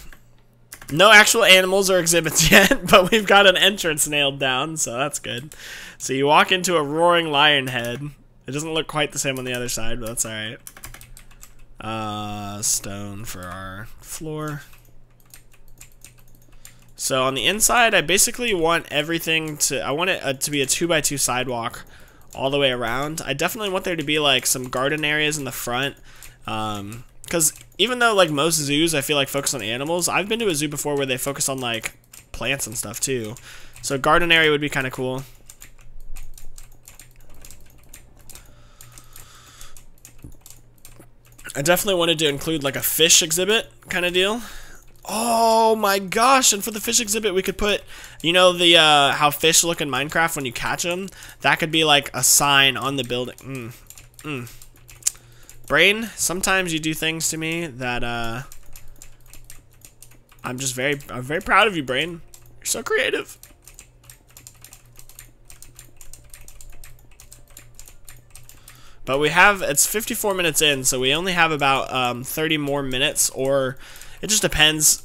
actual animals or exhibits yet, but we've got an entrance nailed down, so that's good. So you walk into a roaring lion head. It doesn't look quite the same on the other side, but that's alright. Stone for our floor. So on the inside, I basically want everything to, I want it to be a 2x2 sidewalk all the way around. I definitely want there to be like some garden areas in the front. Because even though like most zoos I feel like focus on animals, I've been to a zoo before where they focus on like plants and stuff too. So garden area would be kind of cool. I definitely wanted to include like a fish exhibit kind of deal. Oh my gosh, and for the fish exhibit we could put, you know, the how fish look in Minecraft when you catch them? That could be like a sign on the building. Brain, sometimes you do things to me that I'm very proud of you, Brain. You're so creative. But we have, it's 54 minutes in, so we only have about 30 more minutes, or it just depends.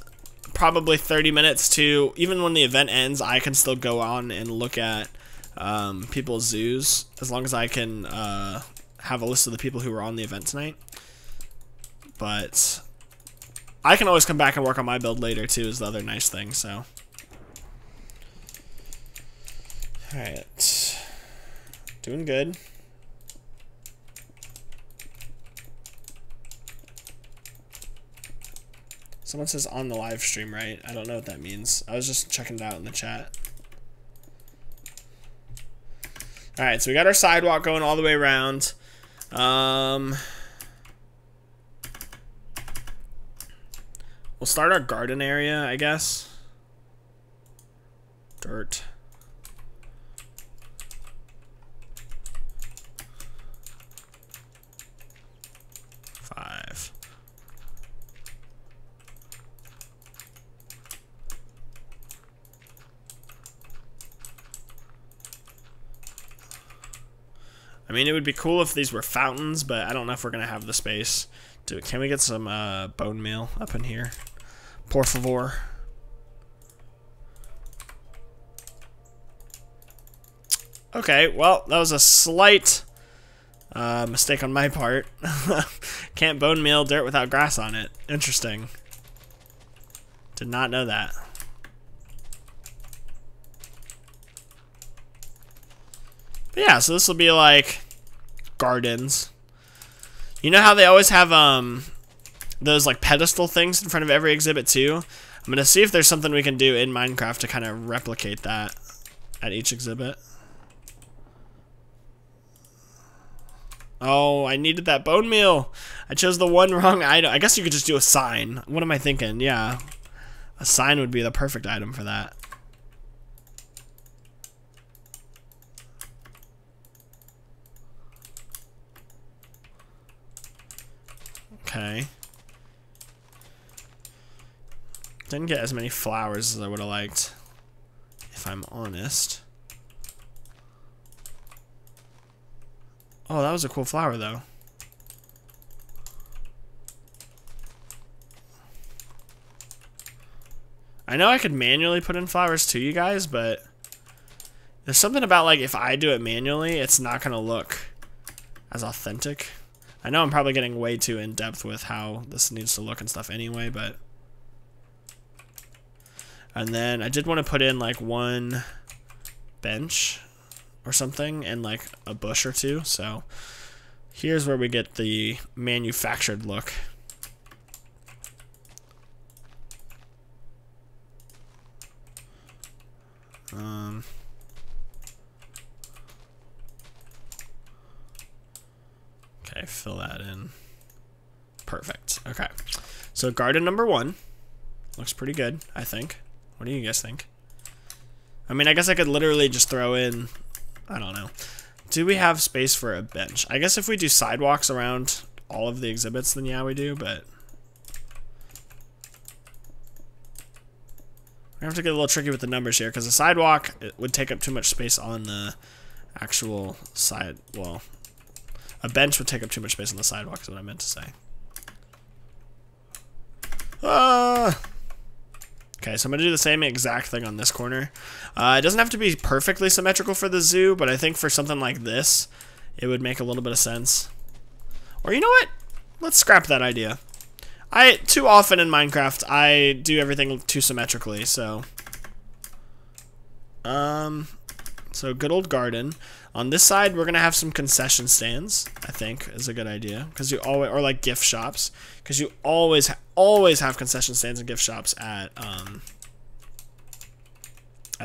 Probably 30 minutes to, even when the event ends, I can still go on and look at people's zoos, as long as I can have a list of the people who were on the event tonight. But I can always come back and work on my build later too, is the other nice thing, so. Alright. Doing good. Someone says on the live stream, right? I don't know what that means. I was just checking it out in the chat. Alright, so we got our sidewalk going all the way around. We'll start our garden area, I guess. Dirt. Five. I mean, it would be cool if these were fountains, but I don't know if we're going to have the space. Can we get some bone meal up in here? Por favor. Okay, well, that was a slight mistake on my part. Can't bone meal dirt without grass on it. Interesting. Did not know that. But yeah, so this will be like gardens. You know how they always have those like pedestal things in front of every exhibit too? I'm gonna see if there's something we can do in Minecraft to kind of replicate that at each exhibit. Oh, I needed that bone meal. I chose the one wrong item. I guess you could just do a sign. What am I thinking? Yeah, a sign would be the perfect item for that. Okay. Didn't get as many flowers as I would have liked, if I'm honest. Oh, that was a cool flower, though. I know I could manually put in flowers too, you guys, but there's something about, like, if I do it manually, it's not going to look as authentic. I know I'm probably getting way too in-depth with how this needs to look and stuff anyway, but... And then I did want to put in, like, one bench or something and, like, a bush or two, so here's where we get the manufactured look. Okay, fill that in. Perfect. Okay. So garden number 1 looks pretty good, I think. What do you guys think? I mean, I guess I could literally just throw in, I don't know. Do we have space for a bench? I guess if we do sidewalks around all of the exhibits, then yeah, we do, but we have to get a little tricky with the numbers here, because a sidewalk, it would take up too much space on the actual side. Well, a bench would take up too much space on the sidewalk is what I meant to say. Okay, so I'm going to do the same exact thing on this corner. It doesn't have to be perfectly symmetrical for the zoo, but I think for something like this, it would make a little bit of sense. Or you know what? Let's scrap that idea. Too often in Minecraft, I do everything too symmetrically, so... So good old garden. On this side, we're gonna have some concession stands, I think is a good idea, because you always, or like gift shops, because you always have concession stands and gift shops at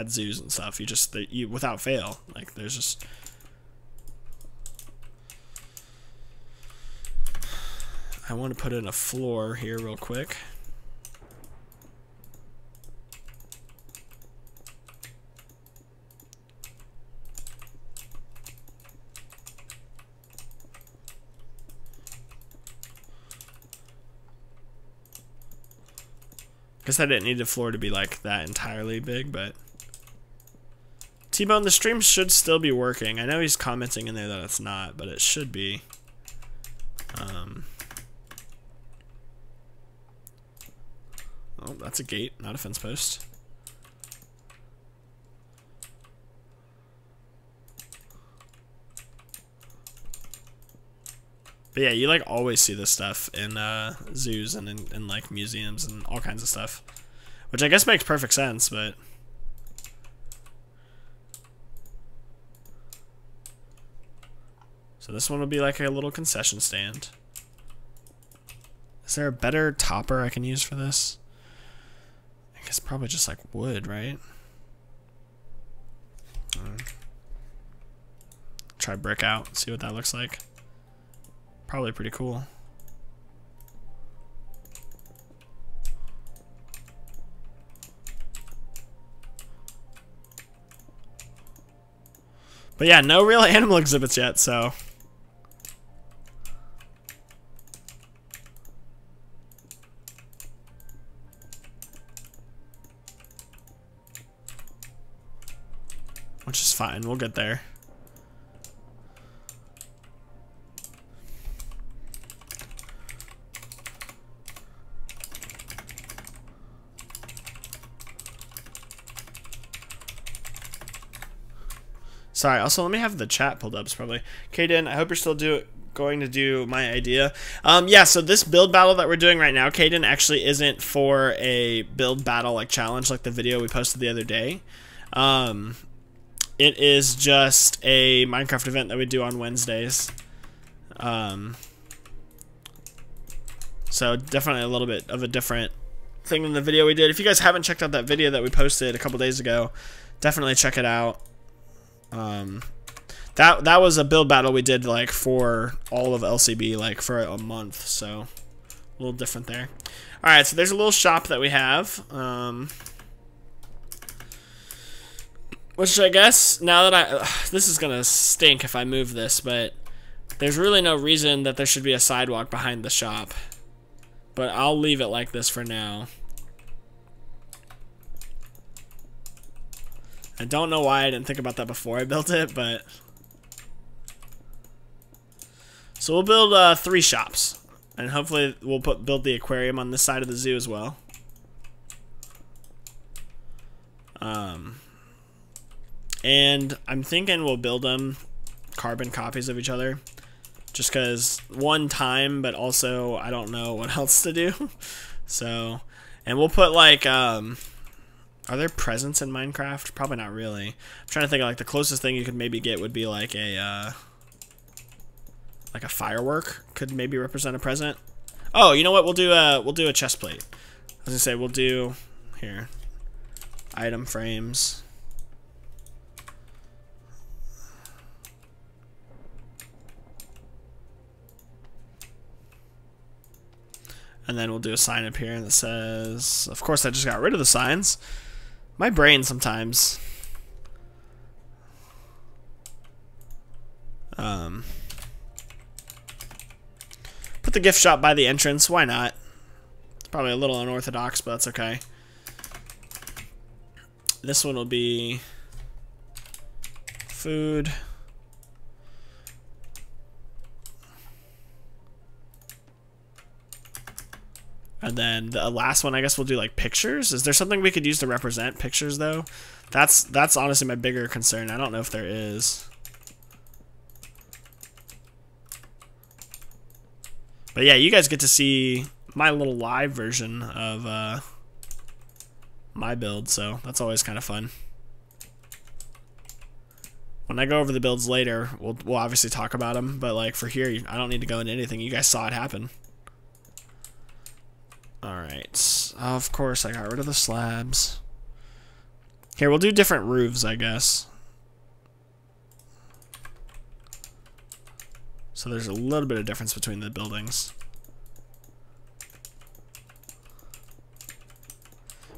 zoos and stuff. You without fail, like there's just. I want to put in a floor here real quick. Guess I didn't need the floor to be like that entirely big, but T-Bone, the stream should still be working. I know he's commenting in there that it's not, but it should be. Oh, that's a gate, not a fence post. But yeah, you like always see this stuff in zoos and in like museums and all kinds of stuff, which I guess makes perfect sense. But so this one will be like a little concession stand. Is there a better topper I can use for this? I guess probably just like wood, right? try brick out, see what that looks like. Probably pretty cool. But yeah, no real animal exhibits yet, so. Which is fine, we'll get there. Sorry, also let me have the chat pulled up probably. Kaden, I hope you're still going to do my idea. Yeah, so this build battle that we're doing right now, Kaden, actually isn't for a build battle like challenge like the video we posted the other day. It is just a Minecraft event that we do on Wednesdays. So definitely a little bit of a different thing than the video we did. If you guys haven't checked out that video that we posted a couple days ago, definitely check it out. That was a build battle we did like for all of LCB, like for a month, so a little different there. All right, so there's a little shop that we have, which I guess now that this is gonna stink if I move this, but there's really no reason that there should be a sidewalk behind the shop, but I'll leave it like this for now. I don't know why I didn't think about that before I built it, but... So we'll build 3 shops. And hopefully we'll build the aquarium on this side of the zoo as well. And I'm thinking we'll build them carbon copies of each other. Just because, one, time, but also I don't know what else to do. So, and we'll put like... Are there presents in Minecraft? Probably not really. I'm trying to think of like the closest thing you could maybe get would be like a firework could maybe represent a present. Oh, you know what? We'll do a chest plate. I was gonna say we'll do here item frames. And then we'll do a sign up here that says, of course I just got rid of the signs. My brain sometimes. Put the gift shop by the entrance. Why not? It's probably a little unorthodox, but that's okay. This one will be food. And then the last one, I guess we'll do like pictures. Is there something we could use to represent pictures though? That's honestly my bigger concern. I don't know if there is. But yeah, you guys get to see my little live version of my build, so that's always kind of fun. When I go over the builds later, we'll obviously talk about them, but like for here, I don't need to go into anything. You guys saw it happen. Alright, of course I got rid of the slabs. Here, we'll do different roofs, I guess. So there's a little bit of difference between the buildings.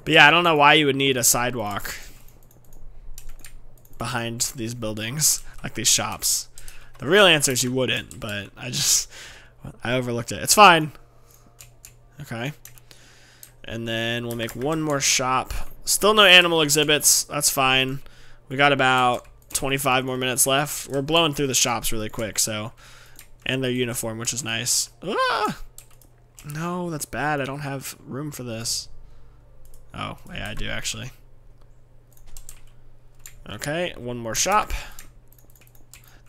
But yeah, I don't know why you would need a sidewalk behind these buildings, like these shops. The real answer is you wouldn't, but I overlooked it. It's fine. Okay. And then we'll make one more shop. Still no animal exhibits. That's fine. We got about 25 more minutes left. We're blowing through the shops really quick, so. And their uniform, which is nice. Ah! No, that's bad. I don't have room for this. Oh, yeah, I do actually. Okay, one more shop.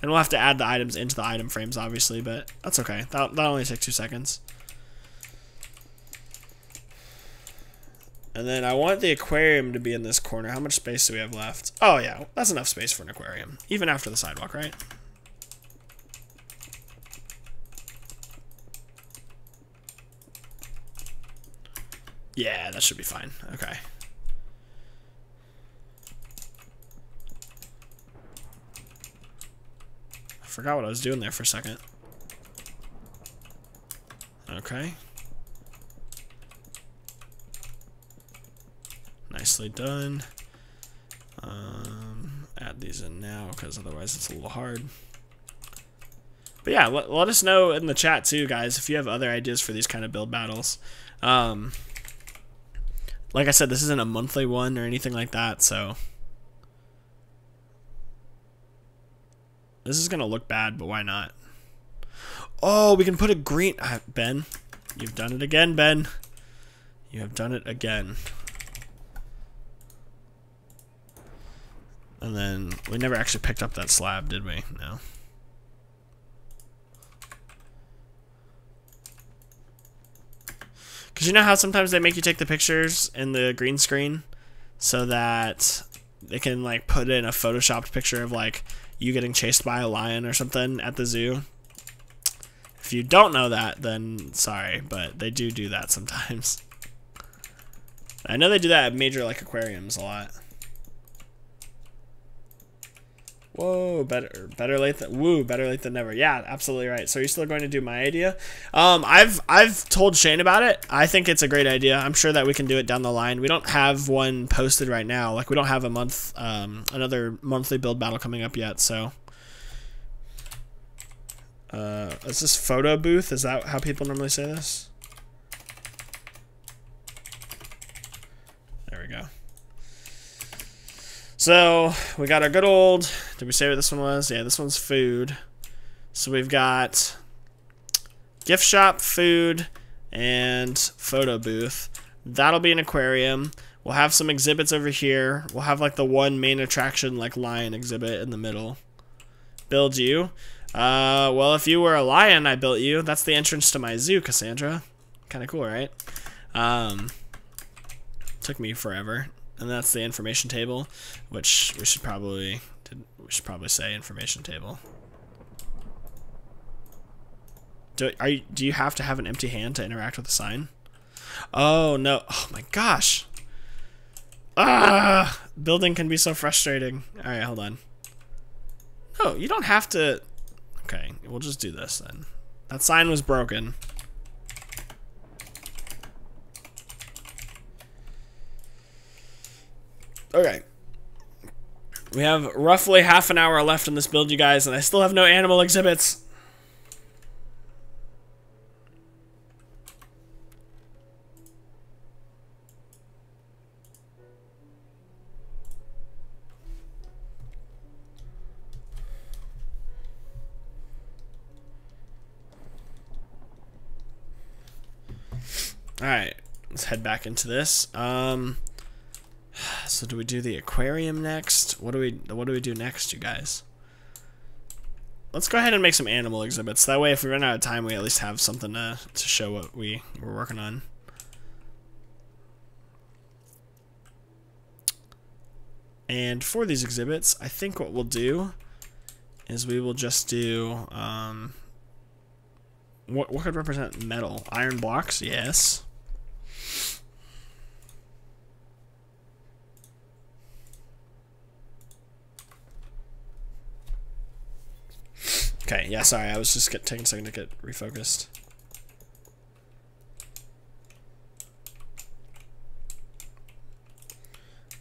Then we'll have to add the items into the item frames, obviously, but that's okay. That'll only take 2 seconds. And then I want the aquarium to be in this corner. How much space do we have left? Oh, yeah, that's enough space for an aquarium, even after the sidewalk, right? Yeah, that should be fine. Okay. forgot what I was doing there for a second. Okay. Nicely done. Add these in now, because otherwise it's a little hard. But yeah, let us know in the chat too, guys, if you have other ideas for these kind of build battles. Like I said, this isn't a monthly one or anything like that, so this is gonna look bad, but why not? Oh, we can put a green. Ben, you've done it again, Ben. You have done it again. And then we never actually picked up that slab, did we? No. Because you know how sometimes they make you take the pictures in the green screen so that they can like put in a photoshopped picture of like you getting chased by a lion or something at the zoo? If you don't know that, then sorry, but they do that sometimes. I know they do that at major like aquariums a lot. Whoa, better late than never. Yeah, absolutely right. So you're still going to do my idea? I've told Shane about it. I think it's a great idea. I'm sure that we can do it down the line. We don't have one posted right now. Like we don't have a month, another monthly build battle coming up yet. So, is this photo booth? Is that how people normally say this? There we go. So, we got our good old, did we say what this one was? Yeah, this one's food. So we've got gift shop, food, and photo booth. That'll be an aquarium. We'll have some exhibits over here. We'll have like the one main attraction, like lion exhibit in the middle. Build you. Well, if you were a lion, I built you. That's the entrance to my zoo, Cassandra. Kind of cool, right? Took me forever. And that's the information table, which we should probably say information table. Do you have to have an empty hand to interact with the sign? Oh no! Oh my gosh! Ah! Building can be so frustrating. All right, hold on. No, you don't have to. Okay, we'll just do this then. That sign was broken. Okay. We have roughly half an hour left in this build, you guys, and I still have no animal exhibits. Alright, let's head back into this. So do we do the aquarium next? What do we do next, you guys? Let's go ahead and make some animal exhibits. That way, if we run out of time, we at least have something to show what we're working on. And for these exhibits, I think what we'll do is we will just do what could represent metal? Iron blocks, yes. Okay, yeah, sorry, I was just taking a second to get refocused.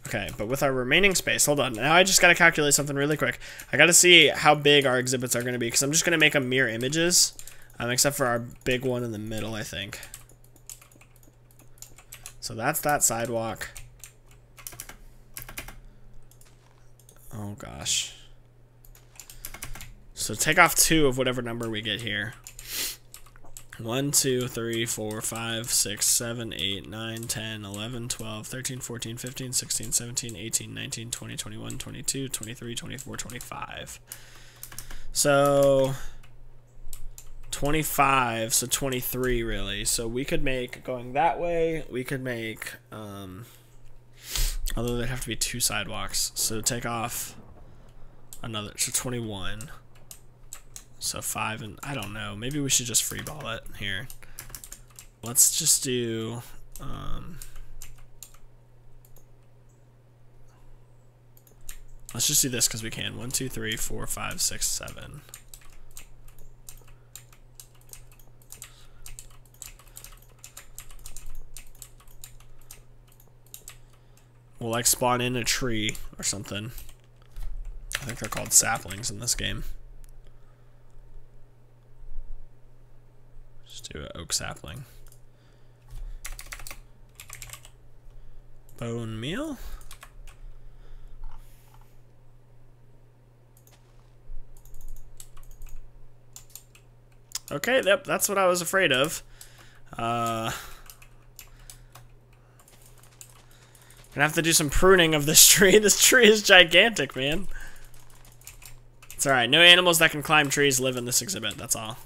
Okay, but with our remaining space, hold on, now I just gotta calculate something really quick. I gotta see how big our exhibits are gonna be, because I'm just gonna make them mirror images, except for our big one in the middle, I think. So that's that sidewalk. Oh gosh. So take off 2 of whatever number we get here. 1, 2, 3, 4, 5, 6, 7, 8, 9, 10, 11, 12, 13, 14, 15, 16, 17, 18, 19, 20, 21, 22, 23, 24, 25. So 25, so 23 really. So we could make, going that way, we could make, although there'd have to be 2 sidewalks. So take off another, so 21. So 5 and, I don't know, maybe we should just freeball it here. Let's just do, let's just do this because we can. 1, 2, 3, 4, 5, 6, 7. will like spawn in a tree or something. I think they're called saplings in this game. Just do an oak sapling. Bonemeal? Okay, yep, that's what I was afraid of. Gonna have to do some pruning of this tree. This tree is gigantic, man. It's alright. No animals that can climb trees live in this exhibit, that's all.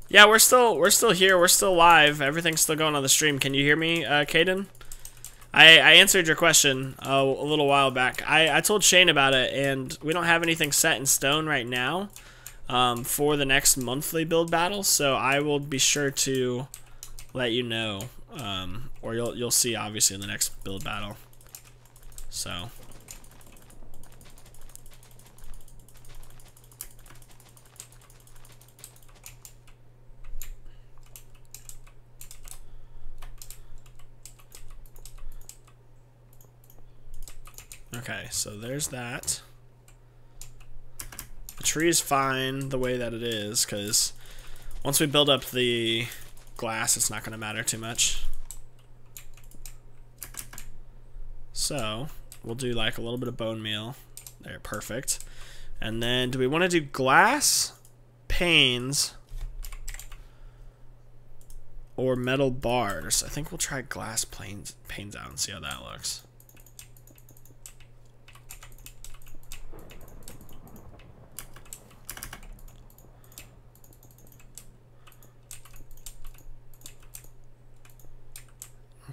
Yeah, we're still here. We're still live. Everything's still going on the stream. Can you hear me, Caden? I answered your question a little while back. I told Shane about it, and we don't have anything set in stone right now for the next monthly build battle, so I will be sure to let you know, or you'll see obviously in the next build battle. So. Okay, so there's that. The tree is fine the way that it is, because once we build up the glass, it's not going to matter too much. So, we'll do like a little bit of bone meal. There, perfect. And then, do we want to do glass, panes, or metal bars? I think we'll try glass panes out and see how that looks.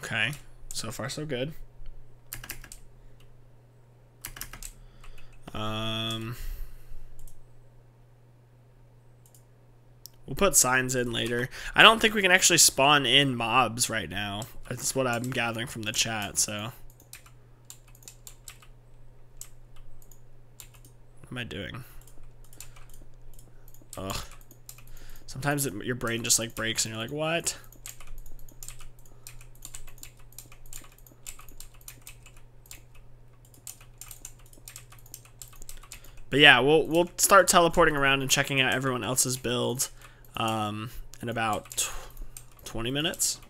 Okay, so far so good. We'll put signs in later. I don't think we can actually spawn in mobs right now. That's what I'm gathering from the chat, so. What am I doing? Ugh. Sometimes your brain just like breaks and you're like, what? But yeah, we'll start teleporting around and checking out everyone else's build in about 20 minutes.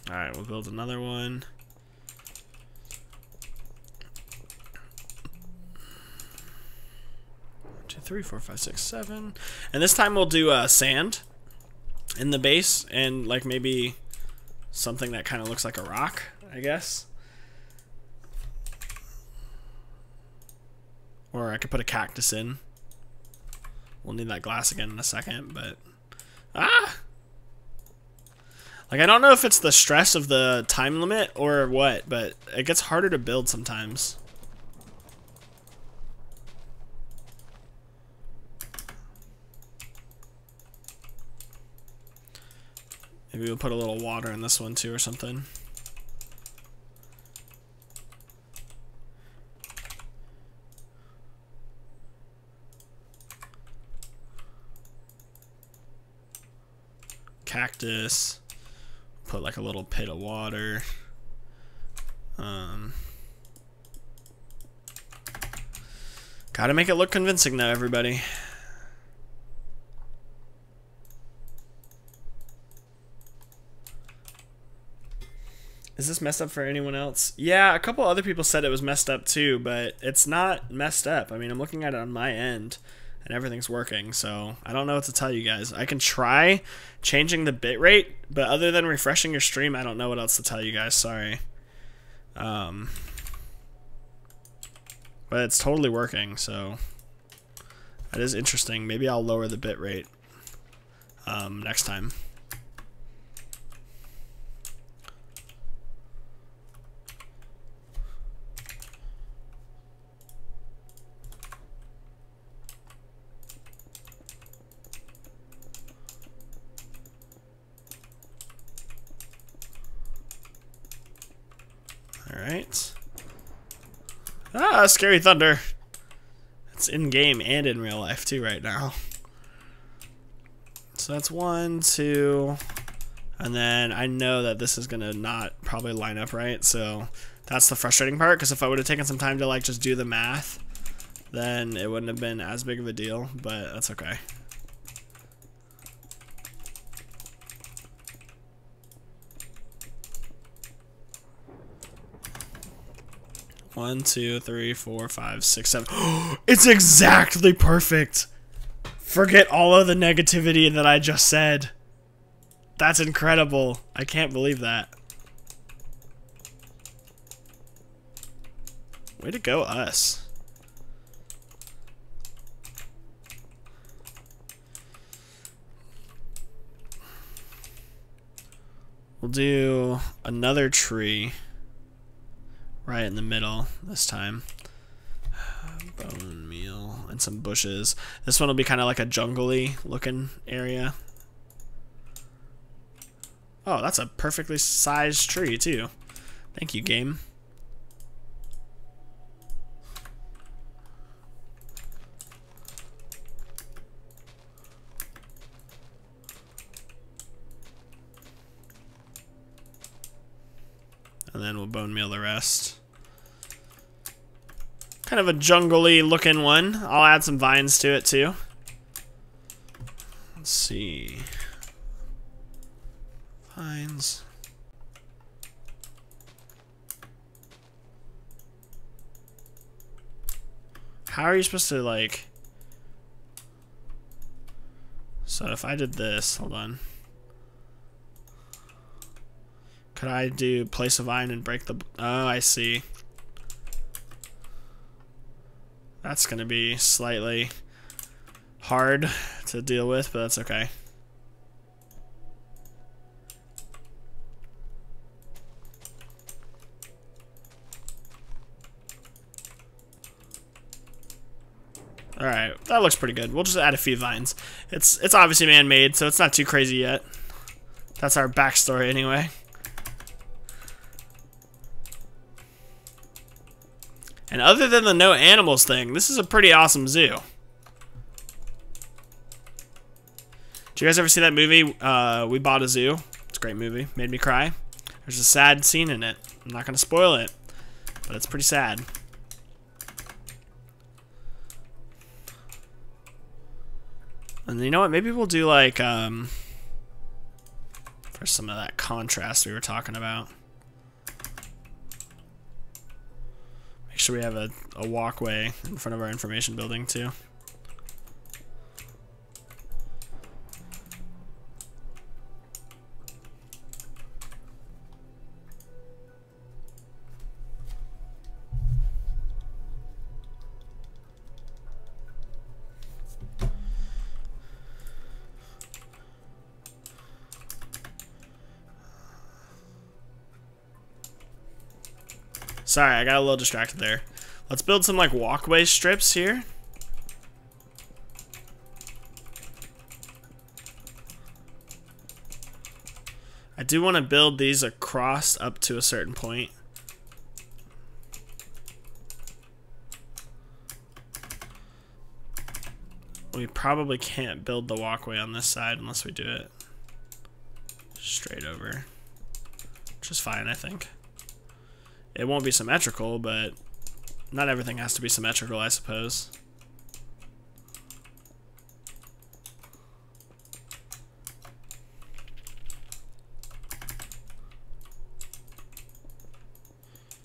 All right, we'll build another one. 3, 4, 5, 6, 7. And this time we'll do sand in the base and like maybe something that kind of looks like a rock, I guess. Or I could put a cactus in. We'll need that glass again in a second, but like I don't know if it's the stress of the time limit or what, but it gets harder to build sometimes. Maybe we'll put a little water in this one too or something. Cactus. Put like a little pit of water. Gotta make it look convincing though, everybody. Is this messed up for anyone else? Yeah, a couple other people said it was messed up too, but it's not messed up. I mean, I'm looking at it on my end, and everything's working, so I don't know what to tell you guys. I can try changing the bitrate, but other than refreshing your stream, I don't know what else to tell you guys. Sorry. But it's totally working, so that is interesting. Maybe I'll lower the bitrate next time. right? Ah, scary thunder. It's in game and in real life too right now. So that's 1, 2, and then I know that this is gonna not probably line up right, so that's the frustrating part, because if I would have taken some time to like just do the math, then it wouldn't have been as big of a deal, but that's okay. One, 2, 3, 4, 5, 6, 7. It's exactly perfect. Forget all of the negativity that I just said. That's incredible. I can't believe that. Way to go, us. We'll do another tree right in the middle this time. Bonemeal and some bushes. This one will be kind of like a jungly looking area. Oh, that's a perfectly sized tree too. Thank you, game. And then we'll bonemeal the rest. Kind of a jungly looking one. I'll add some vines to it too. Let's see. Vines. How are you supposed to like... So if I did this, hold on. Could I do place a vine and break the... Oh, I see. That's gonna be slightly hard to deal with, but that's okay. Alright, that looks pretty good. We'll just add a few vines. It's obviously man-made, so it's not too crazy yet. That's our backstory anyway. And other than the no animals thing, this is a pretty awesome zoo. Did you guys ever see that movie, We Bought a Zoo? It's a great movie. Made me cry. There's a sad scene in it. I'm not going to spoil it, but it's pretty sad. And you know what? Maybe we'll do like, for some of that contrast we were talking about. Make sure we have a walkway in front of our information building too. Sorry, I got a little distracted there. Let's build some like walkway strips here. I do want to build these across up to a certain point. We probably can't build the walkway on this side unless we do it straight over, which is fine, I think. It won't be symmetrical, but not everything has to be symmetrical, I suppose.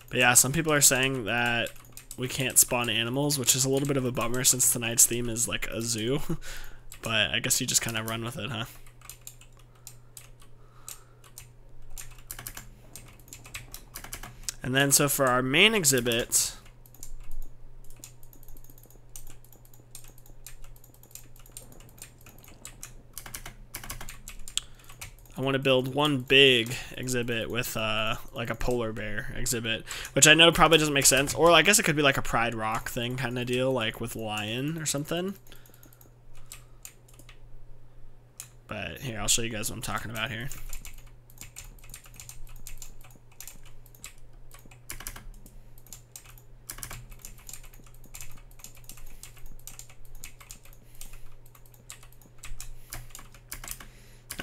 But yeah, some people are saying that we can't spawn animals, which is a little bit of a bummer since tonight's theme is like a zoo. But I guess you just kind of run with it, huh? And then, so for our main exhibit, I want to build one big exhibit with like a polar bear exhibit, which I know probably doesn't make sense. Or I guess it could be like a Pride Rock thing kind of deal, like with lion or something. But here, I'll show you guys what I'm talking about here.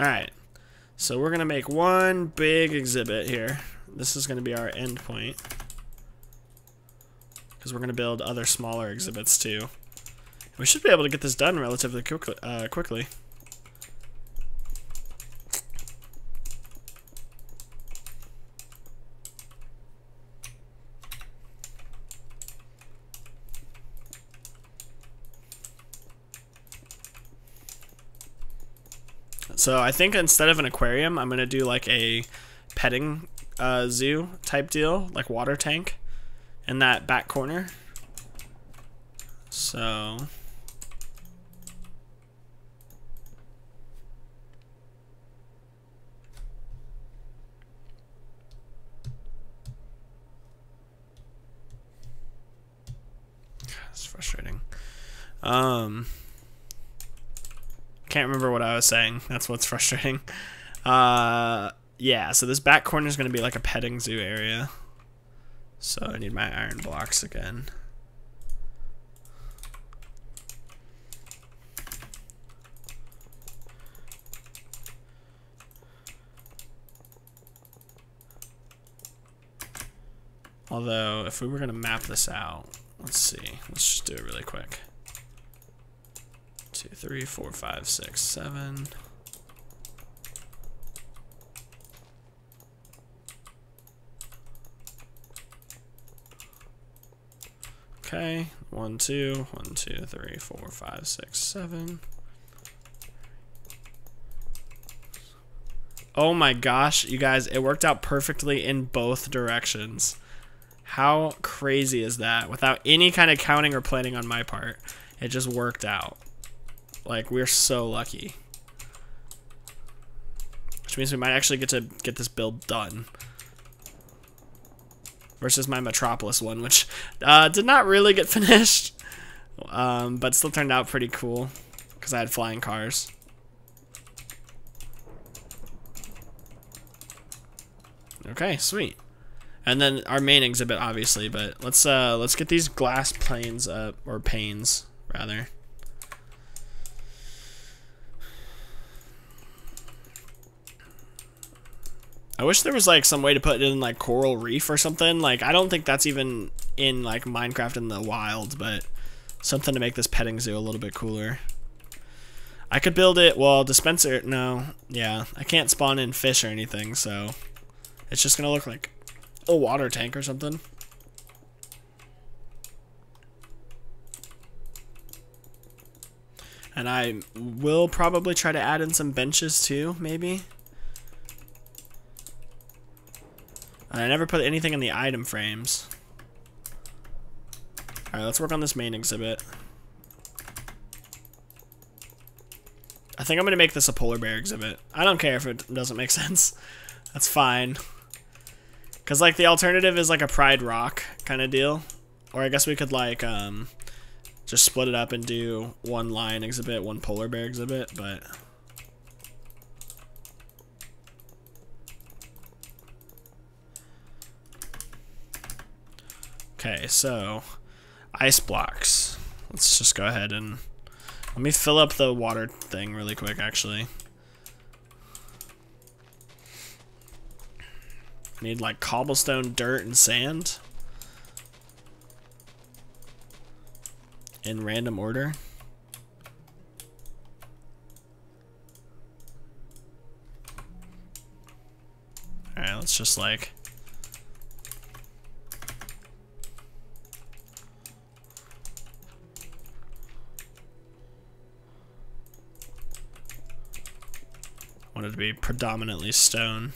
Alright, so we're going to make one big exhibit here. This is going to be our end point. Because we're going to build other smaller exhibits too. We should be able to get this done relatively quickly. So I think instead of an aquarium, I'm gonna do like a petting zoo type deal, like water tank in that back corner. So it's frustrating. Can't remember what I was saying. That's what's frustrating. Yeah, so this back corner is going to be like a petting zoo area. So I need my iron blocks again. Although, if we were going to map this out, let's see. Let's just do it really quick. 2, 3, 4, 5, 6, 7. Okay, 1, 2, 1, 2, 3, 4, 5, 6, 7. Oh my gosh, you guys, it worked out perfectly in both directions. How crazy is that? Without any kind of counting or planning on my part, it just worked out. Like, we're so lucky. Which means we might actually get to get this build done. Versus my Metropolis one, which did not really get finished. But still turned out pretty cool. Because I had flying cars. Okay, sweet. And then our main exhibit, obviously. But let's get these glass planes up. Or panes, rather. I wish there was like some way to put it in like coral reef or something. Like, I don't think that's even in like Minecraft in the wild, but something to make this petting zoo a little bit cooler. I could build it, well, dispenser, no, yeah, I can't spawn in fish or anything, so it's just gonna look like a water tank or something. And I will probably try to add in some benches too, maybe. I never put anything in the item frames. Alright, let's work on this main exhibit. I think I'm going to make this a polar bear exhibit. I don't care if it doesn't make sense. That's fine. Because, like, the alternative is, like, a Pride Rock kind of deal. Or I guess we could, like, just split it up and do one lion exhibit, one polar bear exhibit, but... Okay, so ice blocks. Let's just go ahead and let me fill up the water thing really quick, actually. I need like cobblestone, dirt, and sand in random order. Alright, let's just like want it to be predominantly stone,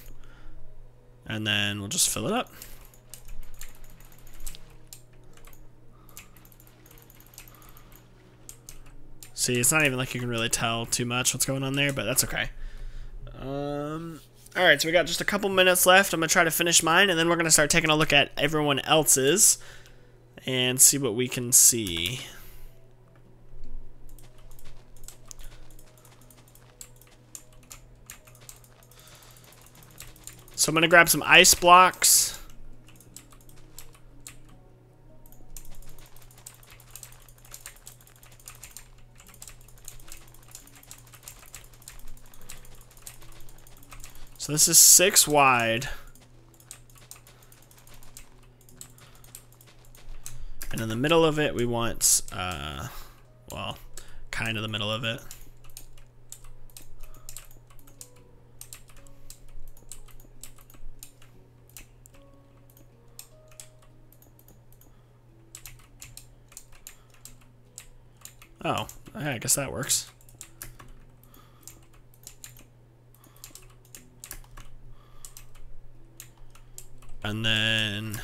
and then we'll just fill it up. See, it's not even like you can really tell too much what's going on there, but that's okay. Alright, so we got just a couple minutes left. I'm going to try to finish mine, and then we're going to start taking a look at everyone else's and see what we can see. So I'm going to grab some ice blocks. So this is 6 wide. And in the middle of it, we want, well, kind of the middle of it. Oh, I guess that works. And then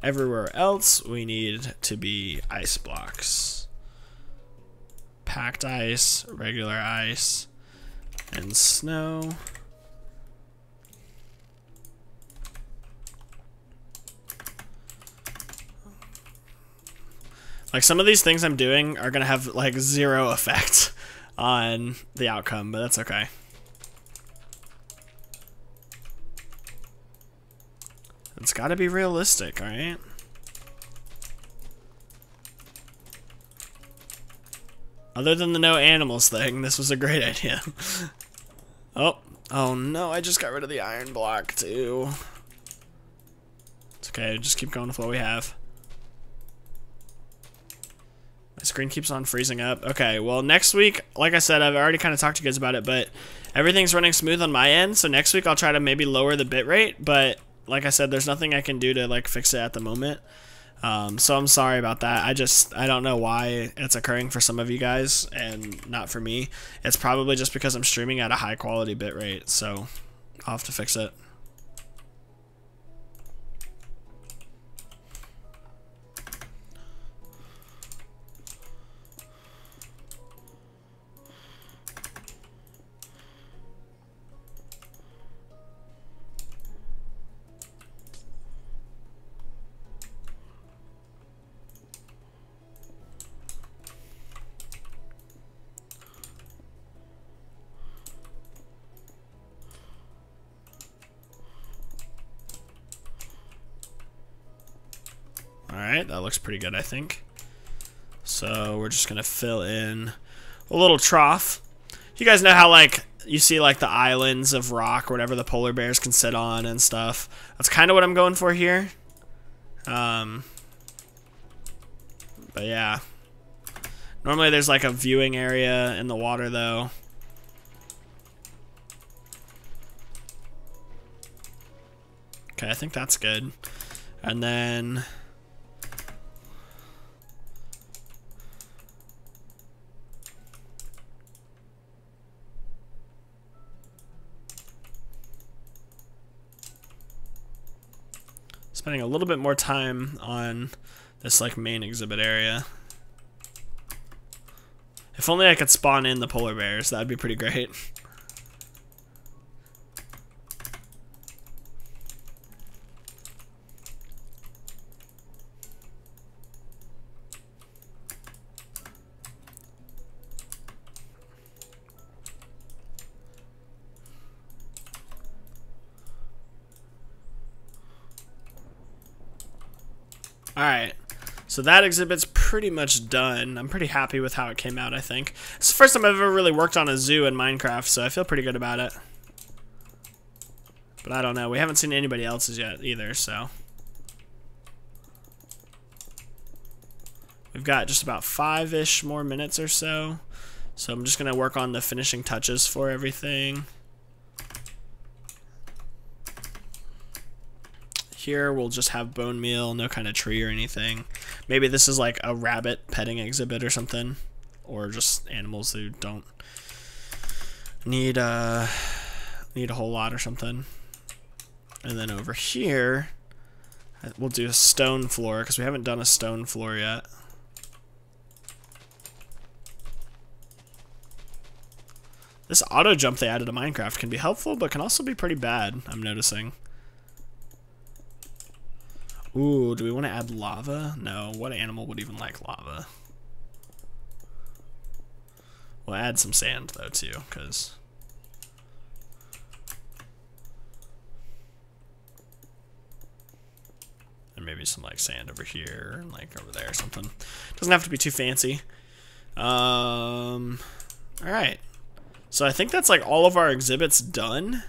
everywhere else, we need to be ice blocks. Packed ice, regular ice, and snow. Like, some of these things I'm doing are gonna have like 0 effect on the outcome, but that's okay. It's gotta be realistic, alright? Other than the no animals thing, this was a great idea. Oh no, I just got rid of the iron block too. It's okay, just keep going with what we have. My screen keeps on freezing up. Okay, well, next week, like I said, I've already kind of talked to you guys about it, but everything's running smooth on my end, so next week I'll try to maybe lower the bitrate, but like I said, there's nothing I can do to like fix it at the moment. So I'm sorry about that. I don't know why it's occurring for some of you guys and not for me. It's probably just because I'm streaming at a high quality bitrate, so I'll have to fix it. Alright, that looks pretty good, I think. So we're just gonna fill in a little trough. You guys know how, like, you see like the islands of rock or whatever the polar bears can sit on and stuff. That's kind of what I'm going for here. But yeah. Normally there's like a viewing area in the water though. Okay, I think that's good. And then spending a little bit more time on this like main exhibit area. If only I could spawn in the polar bears, that'd be pretty great. Alright, so that exhibit's pretty much done. I'm pretty happy with how it came out, I think. It's the first time I've ever really worked on a zoo in Minecraft, so I feel pretty good about it. But I don't know, we haven't seen anybody else's yet either, so. We've got just about 5-ish more minutes or so. So I'm just gonna work on the finishing touches for everything. Here we'll just have Bonemeal, no kind of tree or anything. Maybe this is like a rabbit petting exhibit or something, or just animals who don't need a whole lot or something. And then over here we'll do a stone floor because we haven't done a stone floor yet. This auto jump they added to Minecraft can be helpful, but can also be pretty bad, I'm noticing. Ooh, do we want to add lava? No, what animal would even like lava? We'll add some sand though too, because and maybe some like sand over here and like over there or something. Doesn't have to be too fancy. Alright. So I think that's like all of our exhibits done.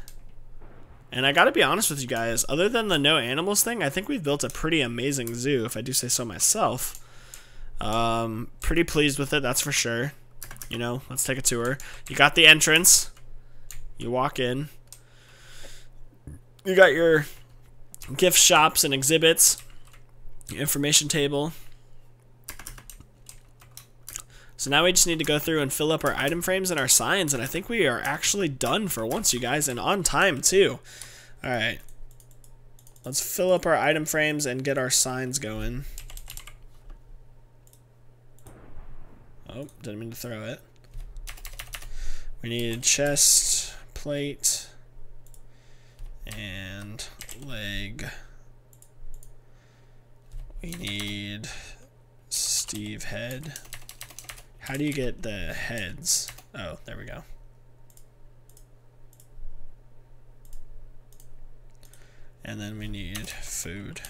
And I gotta be honest with you guys, other than the no animals thing, I think we've built a pretty amazing zoo, if I do say so myself. Pretty pleased with it, that's for sure. You know, let's take a tour. You got the entrance. You walk in. You got your gift shops and exhibits. Your information table. So now we just need to go through and fill up our item frames and our signs, and I think we are actually done for once, you guys, and on time too. Alright. Let's fill up our item frames and get our signs going. Oh, didn't mean to throw it. We need chest, plate, and leg. We need Steve head. How do you get the heads? Oh, there we go. And then we need food.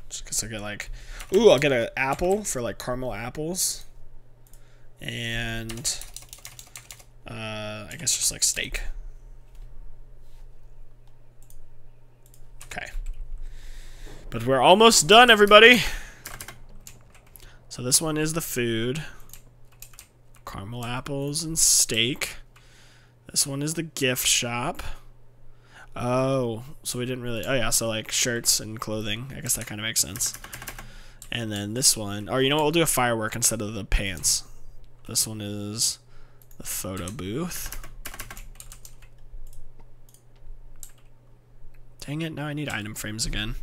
Just because I get like, ooh, I'll get an apple for like caramel apples. And I guess just like steak. Okay. But we're almost done, everybody. So this one is the food. Caramel apples and steak. This one is the gift shop. Oh, so we didn't really... Oh, yeah, so like shirts and clothing. I guess that kind of makes sense. And then this one... Or you know what? We'll do a firework instead of the pants. This one is the photo booth. Dang it, now I need item frames again.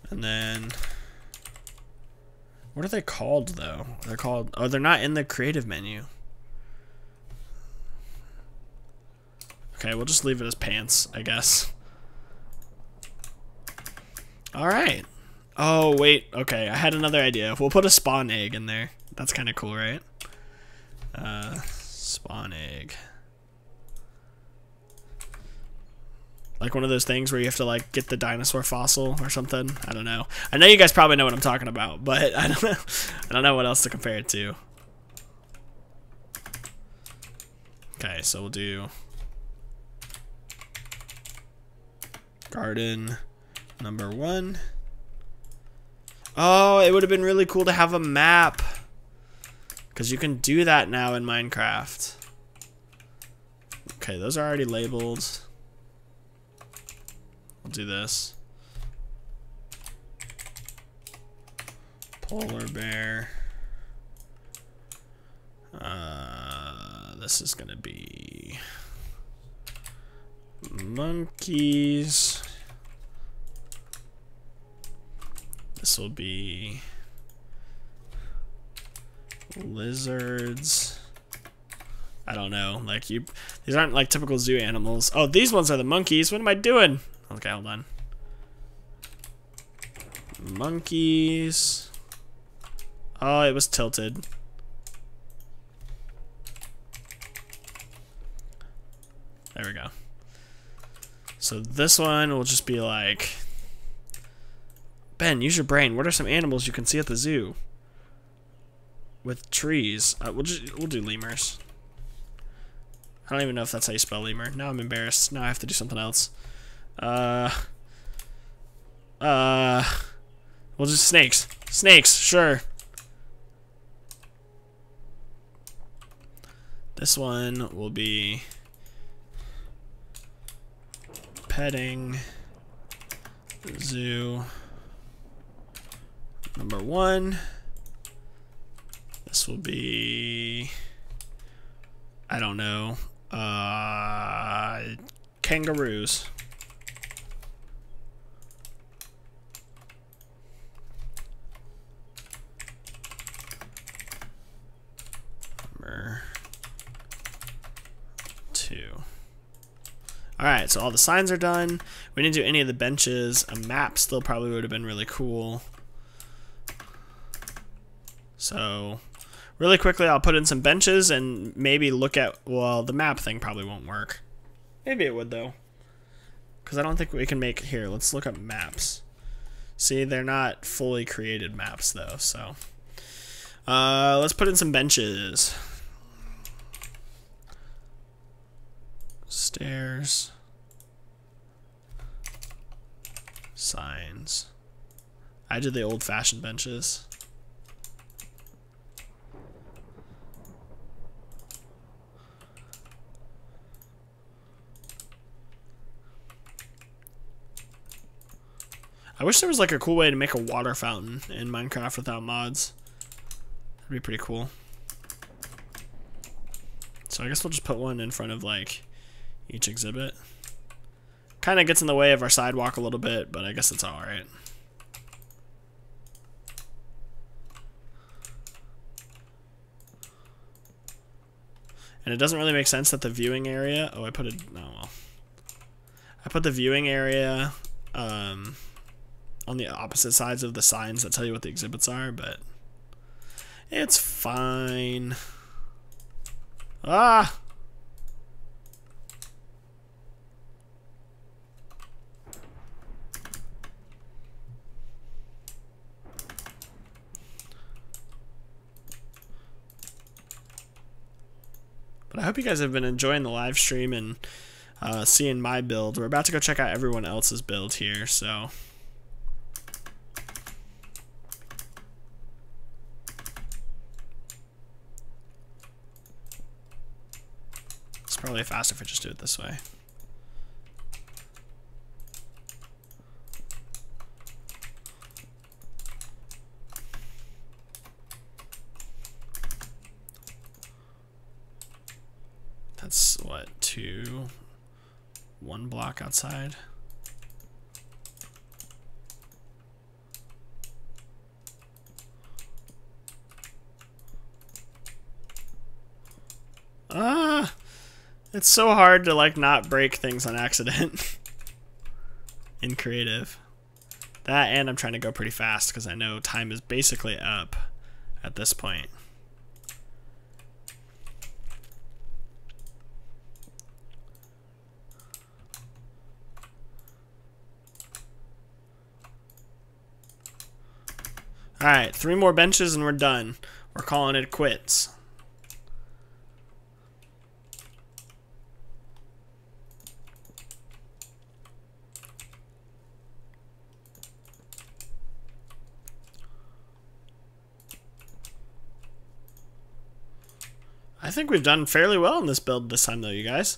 And then, what are they called though? They're called, oh, they're not in the creative menu. Okay, we'll just leave it as pants, I guess. All right. Oh, wait, okay, I had another idea. We'll put a spawn egg in there. That's kind of cool, right? Spawn egg. Like one of those things where you have to like get the dinosaur fossil or something. I don't know. I know you guys probably know what I'm talking about, but I don't know. I don't know what else to compare it to. Okay, so we'll do garden number 1. Oh, it would have been really cool to have a map, because you can do that now in Minecraft. Okay, those are already labeled. We'll do this. Polar bear. This is gonna be monkeys. This will be lizards. I don't know. Like these aren't like typical zoo animals. Oh, these ones are the monkeys. What am I doing? Okay, hold on. Monkeys. Oh, it was tilted. There we go. So this one will just be like, Ben, use your brain. What are some animals you can see at the zoo? With trees. We'll do lemurs. I don't even know if that's how you spell lemur. Now I'm embarrassed. Now I have to do something else. We'll just snakes. Snakes, sure. This one will be petting zoo number 1. This will be, I don't know, kangaroos. Number 2. Alright, so all the signs are done. We didn't do any of the benches. A map still probably would have been really cool. So, really quickly, I'll put in some benches and maybe look at, well, the map thing probably won't work. Maybe it would, though. Because I don't think we can make, here, let's look up maps. See, they're not fully created maps, though, so. Let's put in some benches. Stairs. Signs. I did the old-fashioned benches. I wish there was like a cool way to make a water fountain in Minecraft without mods. That'd be pretty cool. So I guess we'll just put one in front of like each exhibit. Kind of gets in the way of our sidewalk a little bit, but I guess it's alright. And it doesn't really make sense that the viewing area... Oh, I put it... No, well. I put the viewing area on the opposite sides of the signs that tell you what the exhibits are, but it's fine. Ah! But I hope you guys have been enjoying the live stream and seeing my build. We're about to go check out everyone else's build here, so... It's probably faster if I just do it this way. That's what, 1 block outside. Ah! It's so hard to like not break things on accident in creative. That, and I'm trying to go pretty fast because I know time is basically up at this point. Alright, 3 more benches and we're done. We're calling it quits. I think we've done fairly well in this build this time though, you guys.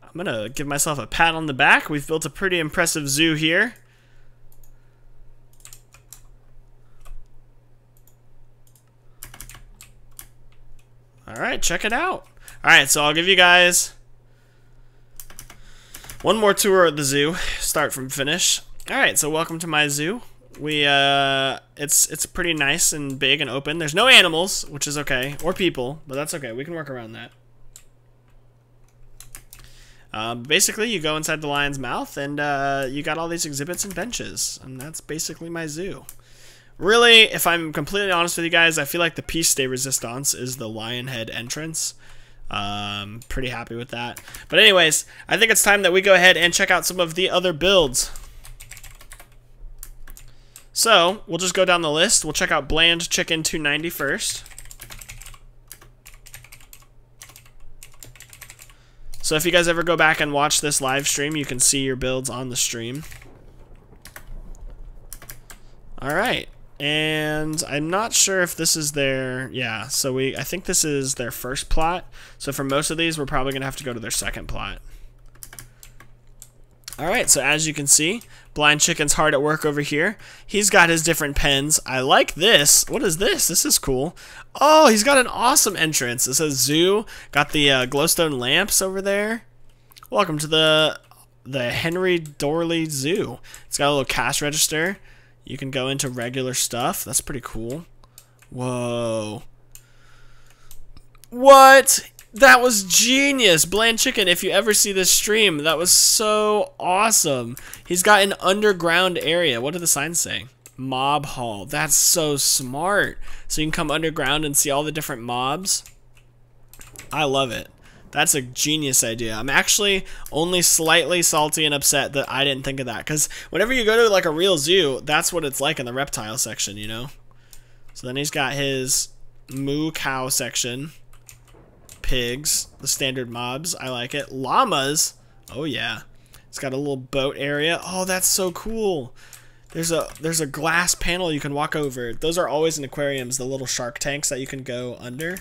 I'm gonna give myself a pat on the back. We've built a pretty impressive zoo here. Alright, check it out. Alright, so I'll give you guys one more tour of the zoo, start from finish. Alright, so welcome to my zoo. It's pretty nice and big and open. There's no animals, which is okay, or people, but that's okay. We can work around that. Basically, you go inside the lion's mouth, and you got all these exhibits and benches, and that's basically my zoo. Really, if I'm completely honest with you guys, I feel like the piece de resistance is the lion head entrance. Pretty happy with that. But anyways, I think it's time that we go ahead and check out some of the other builds. So, we'll just go down the list. We'll check out Bland Chicken 290 first. So if you guys ever go back and watch this live stream, you can see your builds on the stream. Alright. And I'm not sure if this is their, yeah, so I think this is their first plot. So for most of these, we're probably going to have to go to their second plot. Alright, so as you can see, Blind Chicken's hard at work over here. He's got his different pens. I like this. What is this? This is cool. Oh, he's got an awesome entrance. It says zoo. Got the glowstone lamps over there. Welcome to the Henry Dorley Zoo. It's got a little cash register. You can go into regular stuff. That's pretty cool. Whoa. What? That was genius. Bland Chicken, if you ever see this stream, that was so awesome. He's got an underground area. What do the signs say? Mob Hall. That's so smart. So you can come underground and see all the different mobs. I love it. That's a genius idea. I'm actually only slightly salty and upset that I didn't think of that. Because whenever you go to like a real zoo, that's what it's like in the reptile section, you know? So then he's got his moo cow section. pigs, the standard mobs. I like it. Llamas. Oh yeah. It's got a little boat area. Oh, that's so cool. There's a glass panel you can walk over. Those are always in aquariums, the little shark tanks that you can go under.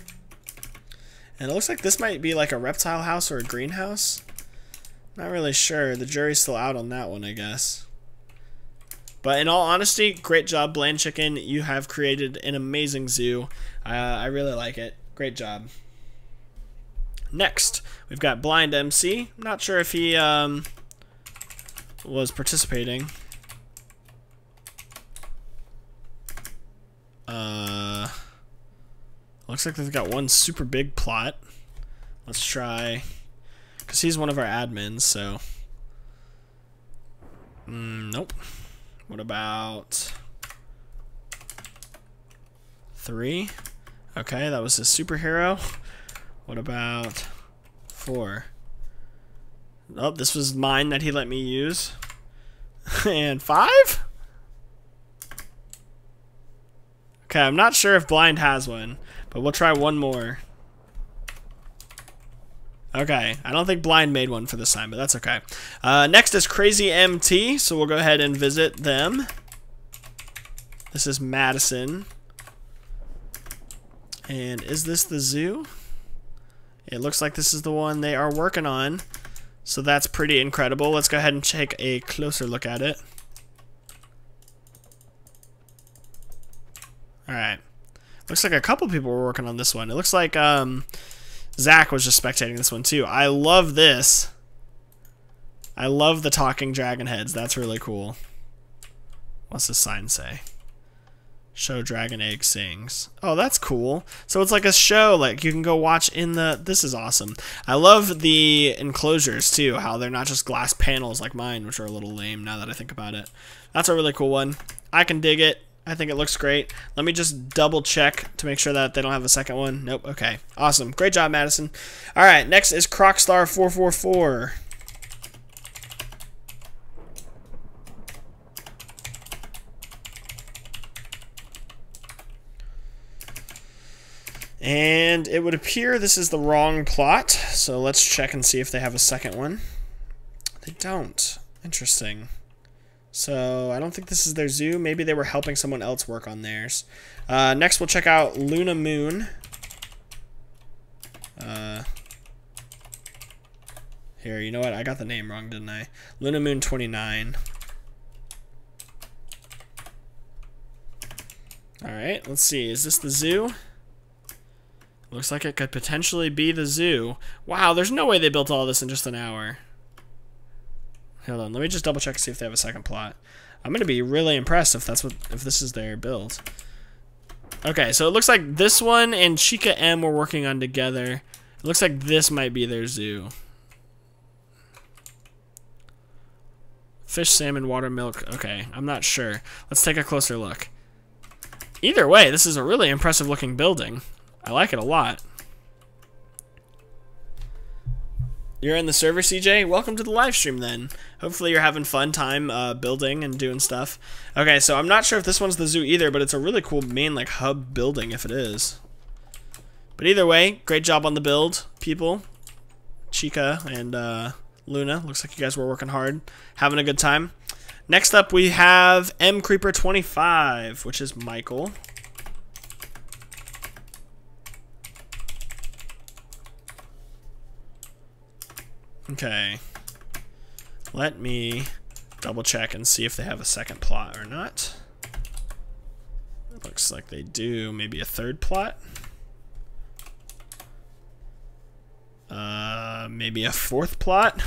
And it looks like this might be like a reptile house or a greenhouse. Not really sure. The jury's still out on that one, I guess. But in all honesty, great job, Bland Chicken. You have created an amazing zoo. I really like it. Great job. Next, we've got Blind MC. Not sure if he was participating. Looks like they've got one super big plot. Let's try, because he's one of our admins, so. Nope. What about 3? Okay, that was his superhero. What about 4? Oh, this was mine that he let me use. And 5? Okay, I'm not sure if Blind has one, but we'll try one more. Okay, I don't think Blind made one for this time, but that's okay. Next is Crazy MT, so we'll go ahead and visit them. This is Madison. And is this the zoo? It looks like this is the one they are working on, so that's pretty incredible. Let's go ahead and take a closer look at it. Alright. Looks like a couple people were working on this one. It looks like Zach was just spectating this one too. I love this. I love the talking dragon heads. That's really cool. What's this sign say? Show Dragon Egg Sings. Oh, that's cool. So it's like a show, like you can go watch in the... This is awesome. I love the enclosures too, how they're not just glass panels like mine, which are a little lame now that I think about it. That's a really cool one. I can dig it. I think it looks great. Let me just double check to make sure that they don't have a second one. Nope. Okay. Awesome. Great job, Madison. All right. Next is Crocstar444. And it would appear this is the wrong plot. So let's check and see if they have a second one. They don't. Interesting. So I don't think this is their zoo. Maybe they were helping someone else work on theirs. Next, we'll check out Luna Moon. Here, you know what? I got the name wrong, didn't I? Luna Moon 29. Alright, let's see. Is this the zoo? Looks like it could potentially be the zoo. Wow, there's no way they built all this in just an hour. Hold on, let me just double check and see if they have a second plot. I'm gonna be really impressed if this is their build. Okay, so it looks like this one and Chica M were working on together. It looks like this might be their zoo. Fish, salmon, water, milk. Okay, I'm not sure. Let's take a closer look. Either way, this is a really impressive looking building. I like it a lot. You're in the server, CJ? Welcome to the live stream then. Hopefully you're having fun time building and doing stuff. Okay, so I'm not sure if this one's the zoo either, but it's a really cool main like hub building if it is. But either way, great job on the build, people. Chica and Luna. Looks like you guys were working hard, having a good time. Next up we have M Creeper 25, which is Michael. Okay, let me double check and see if they have a second plot or not. It looks like they do. Maybe a third plot. Maybe a fourth plot.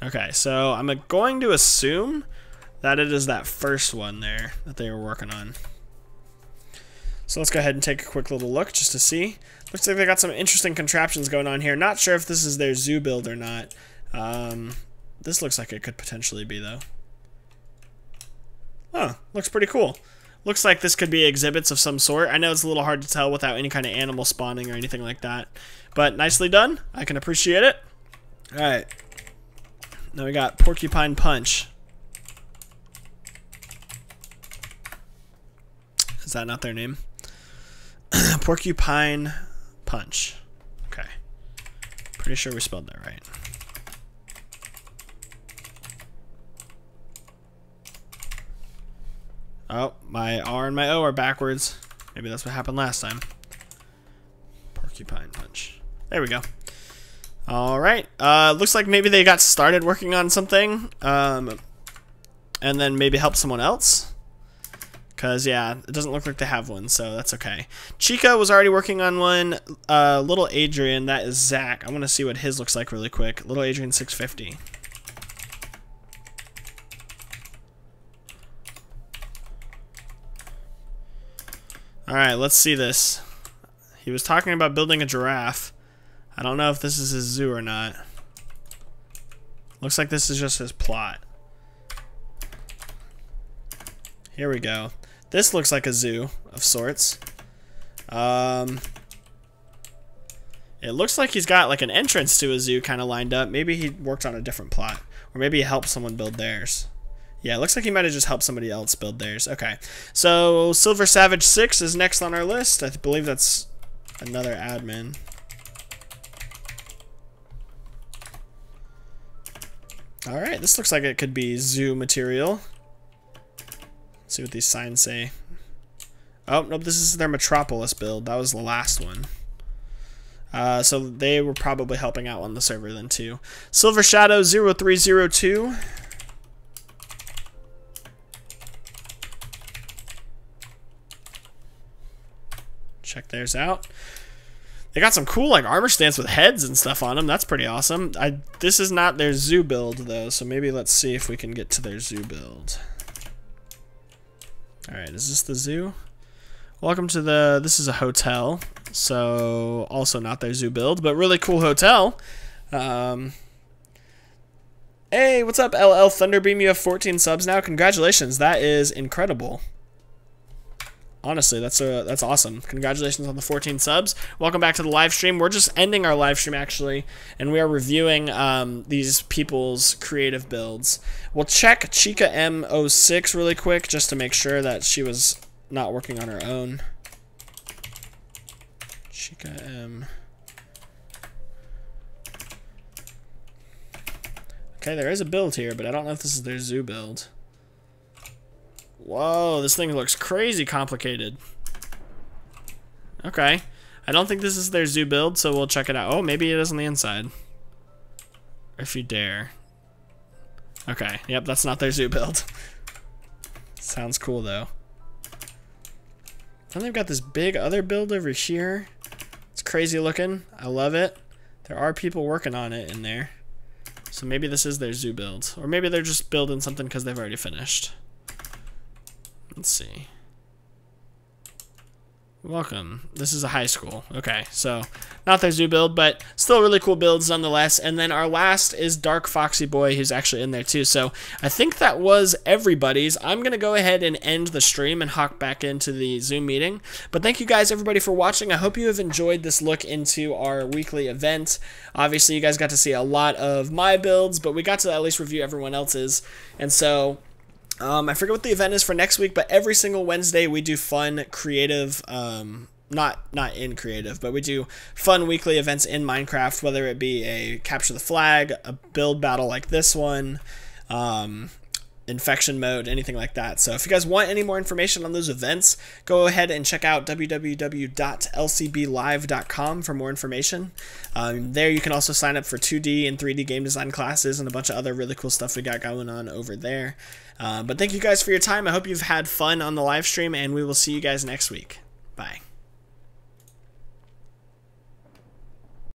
Okay, so I'm going to assume that it is that first one there that they were working on. So let's go ahead and take a quick little look just to see. Looks like they got some interesting contraptions going on here. Not sure if this is their zoo build or not. This looks like it could potentially be, though. Oh, looks pretty cool. Looks like this could be exhibits of some sort. I know it's a little hard to tell without any kind of animal spawning or anything like that. But nicely done. I can appreciate it. Alright. Now we got Porcupine Punch. Is that not their name? Porcupine punch. Okay. Pretty sure we spelled that right. Oh, my R and my O are backwards. Maybe that's what happened last time. Porcupine punch. There we go. All right. Looks like maybe they got started working on something, and then maybe help someone else. Because, yeah, it doesn't look like they have one, so that's okay. Chica was already working on one. Little Adrian, that is Zach. I want to see what his looks like really quick. Little Adrian 650. All right, let's see this. He was talking about building a giraffe. I don't know if this is his zoo or not. Looks like this is just his plot. Here we go. This looks like a zoo of sorts. It looks like he's got like an entrance to a zoo kind of lined up. Maybe he worked on a different plot. Or maybe he helped someone build theirs. Yeah, it looks like he might have just helped somebody else build theirs. Okay. So Silver Savage 6 is next on our list. I believe that's another admin. Alright, this looks like it could be zoo material. Let's see what these signs say. Oh, nope, this is their Metropolis build. That was the last one. So they were probably helping out on the server then too. Silver Shadow 0302. Check theirs out. They got some cool like armor stance with heads and stuff on them. That's pretty awesome. This is not their zoo build though, so maybe let's see if we can get to their zoo build. Alright, is this the zoo? Welcome to this is a hotel, so also not their zoo build, but really cool hotel. Hey, what's up, LL Thunderbeam? You have 14 subs now. Congratulations, that is incredible. Honestly, that's awesome. Congratulations on the 14 subs. Welcome back to the live stream. We're just ending our live stream actually, and we are reviewing these people's creative builds. We'll check Chica M06 really quick just to make sure that she was not working on her own. Chica M. Okay, there is a build here, but I don't know if this is their zoo build. Whoa, this thing looks crazy complicated. Okay. I don't think this is their zoo build, so we'll check it out. Oh, maybe it is on the inside. If you dare. Okay, yep, that's not their zoo build. Sounds cool, though. Then they've got this big other build over here. It's crazy looking. I love it. There are people working on it in there. So maybe this is their zoo build. Or maybe they're just building something because they've already finished. Let's see. Welcome. This is a high school. Okay, so not their zoo build, but still really cool builds nonetheless. And then our last is Dark Foxy Boy, who's actually in there too. So I think that was everybody's. I'm going to go ahead and end the stream and hop back into the Zoom meeting. But thank you guys, everybody, for watching. I hope you have enjoyed this look into our weekly event. Obviously, you guys got to see a lot of my builds, but we got to at least review everyone else's. And so I forget what the event is for next week, but every single Wednesday we do fun, creative, not in creative, but we do fun weekly events in Minecraft, whether it be a capture the flag, a build battle like this one, infection mode, anything like that. So if you guys want any more information on those events, go ahead and check out www.lcblive.com for more information. There you can also sign up for 2D and 3D game design classes and a bunch of other really cool stuff we got going on over there. But thank you guys for your time. I hope you've had fun on the live stream, and we will see you guys next week. Bye.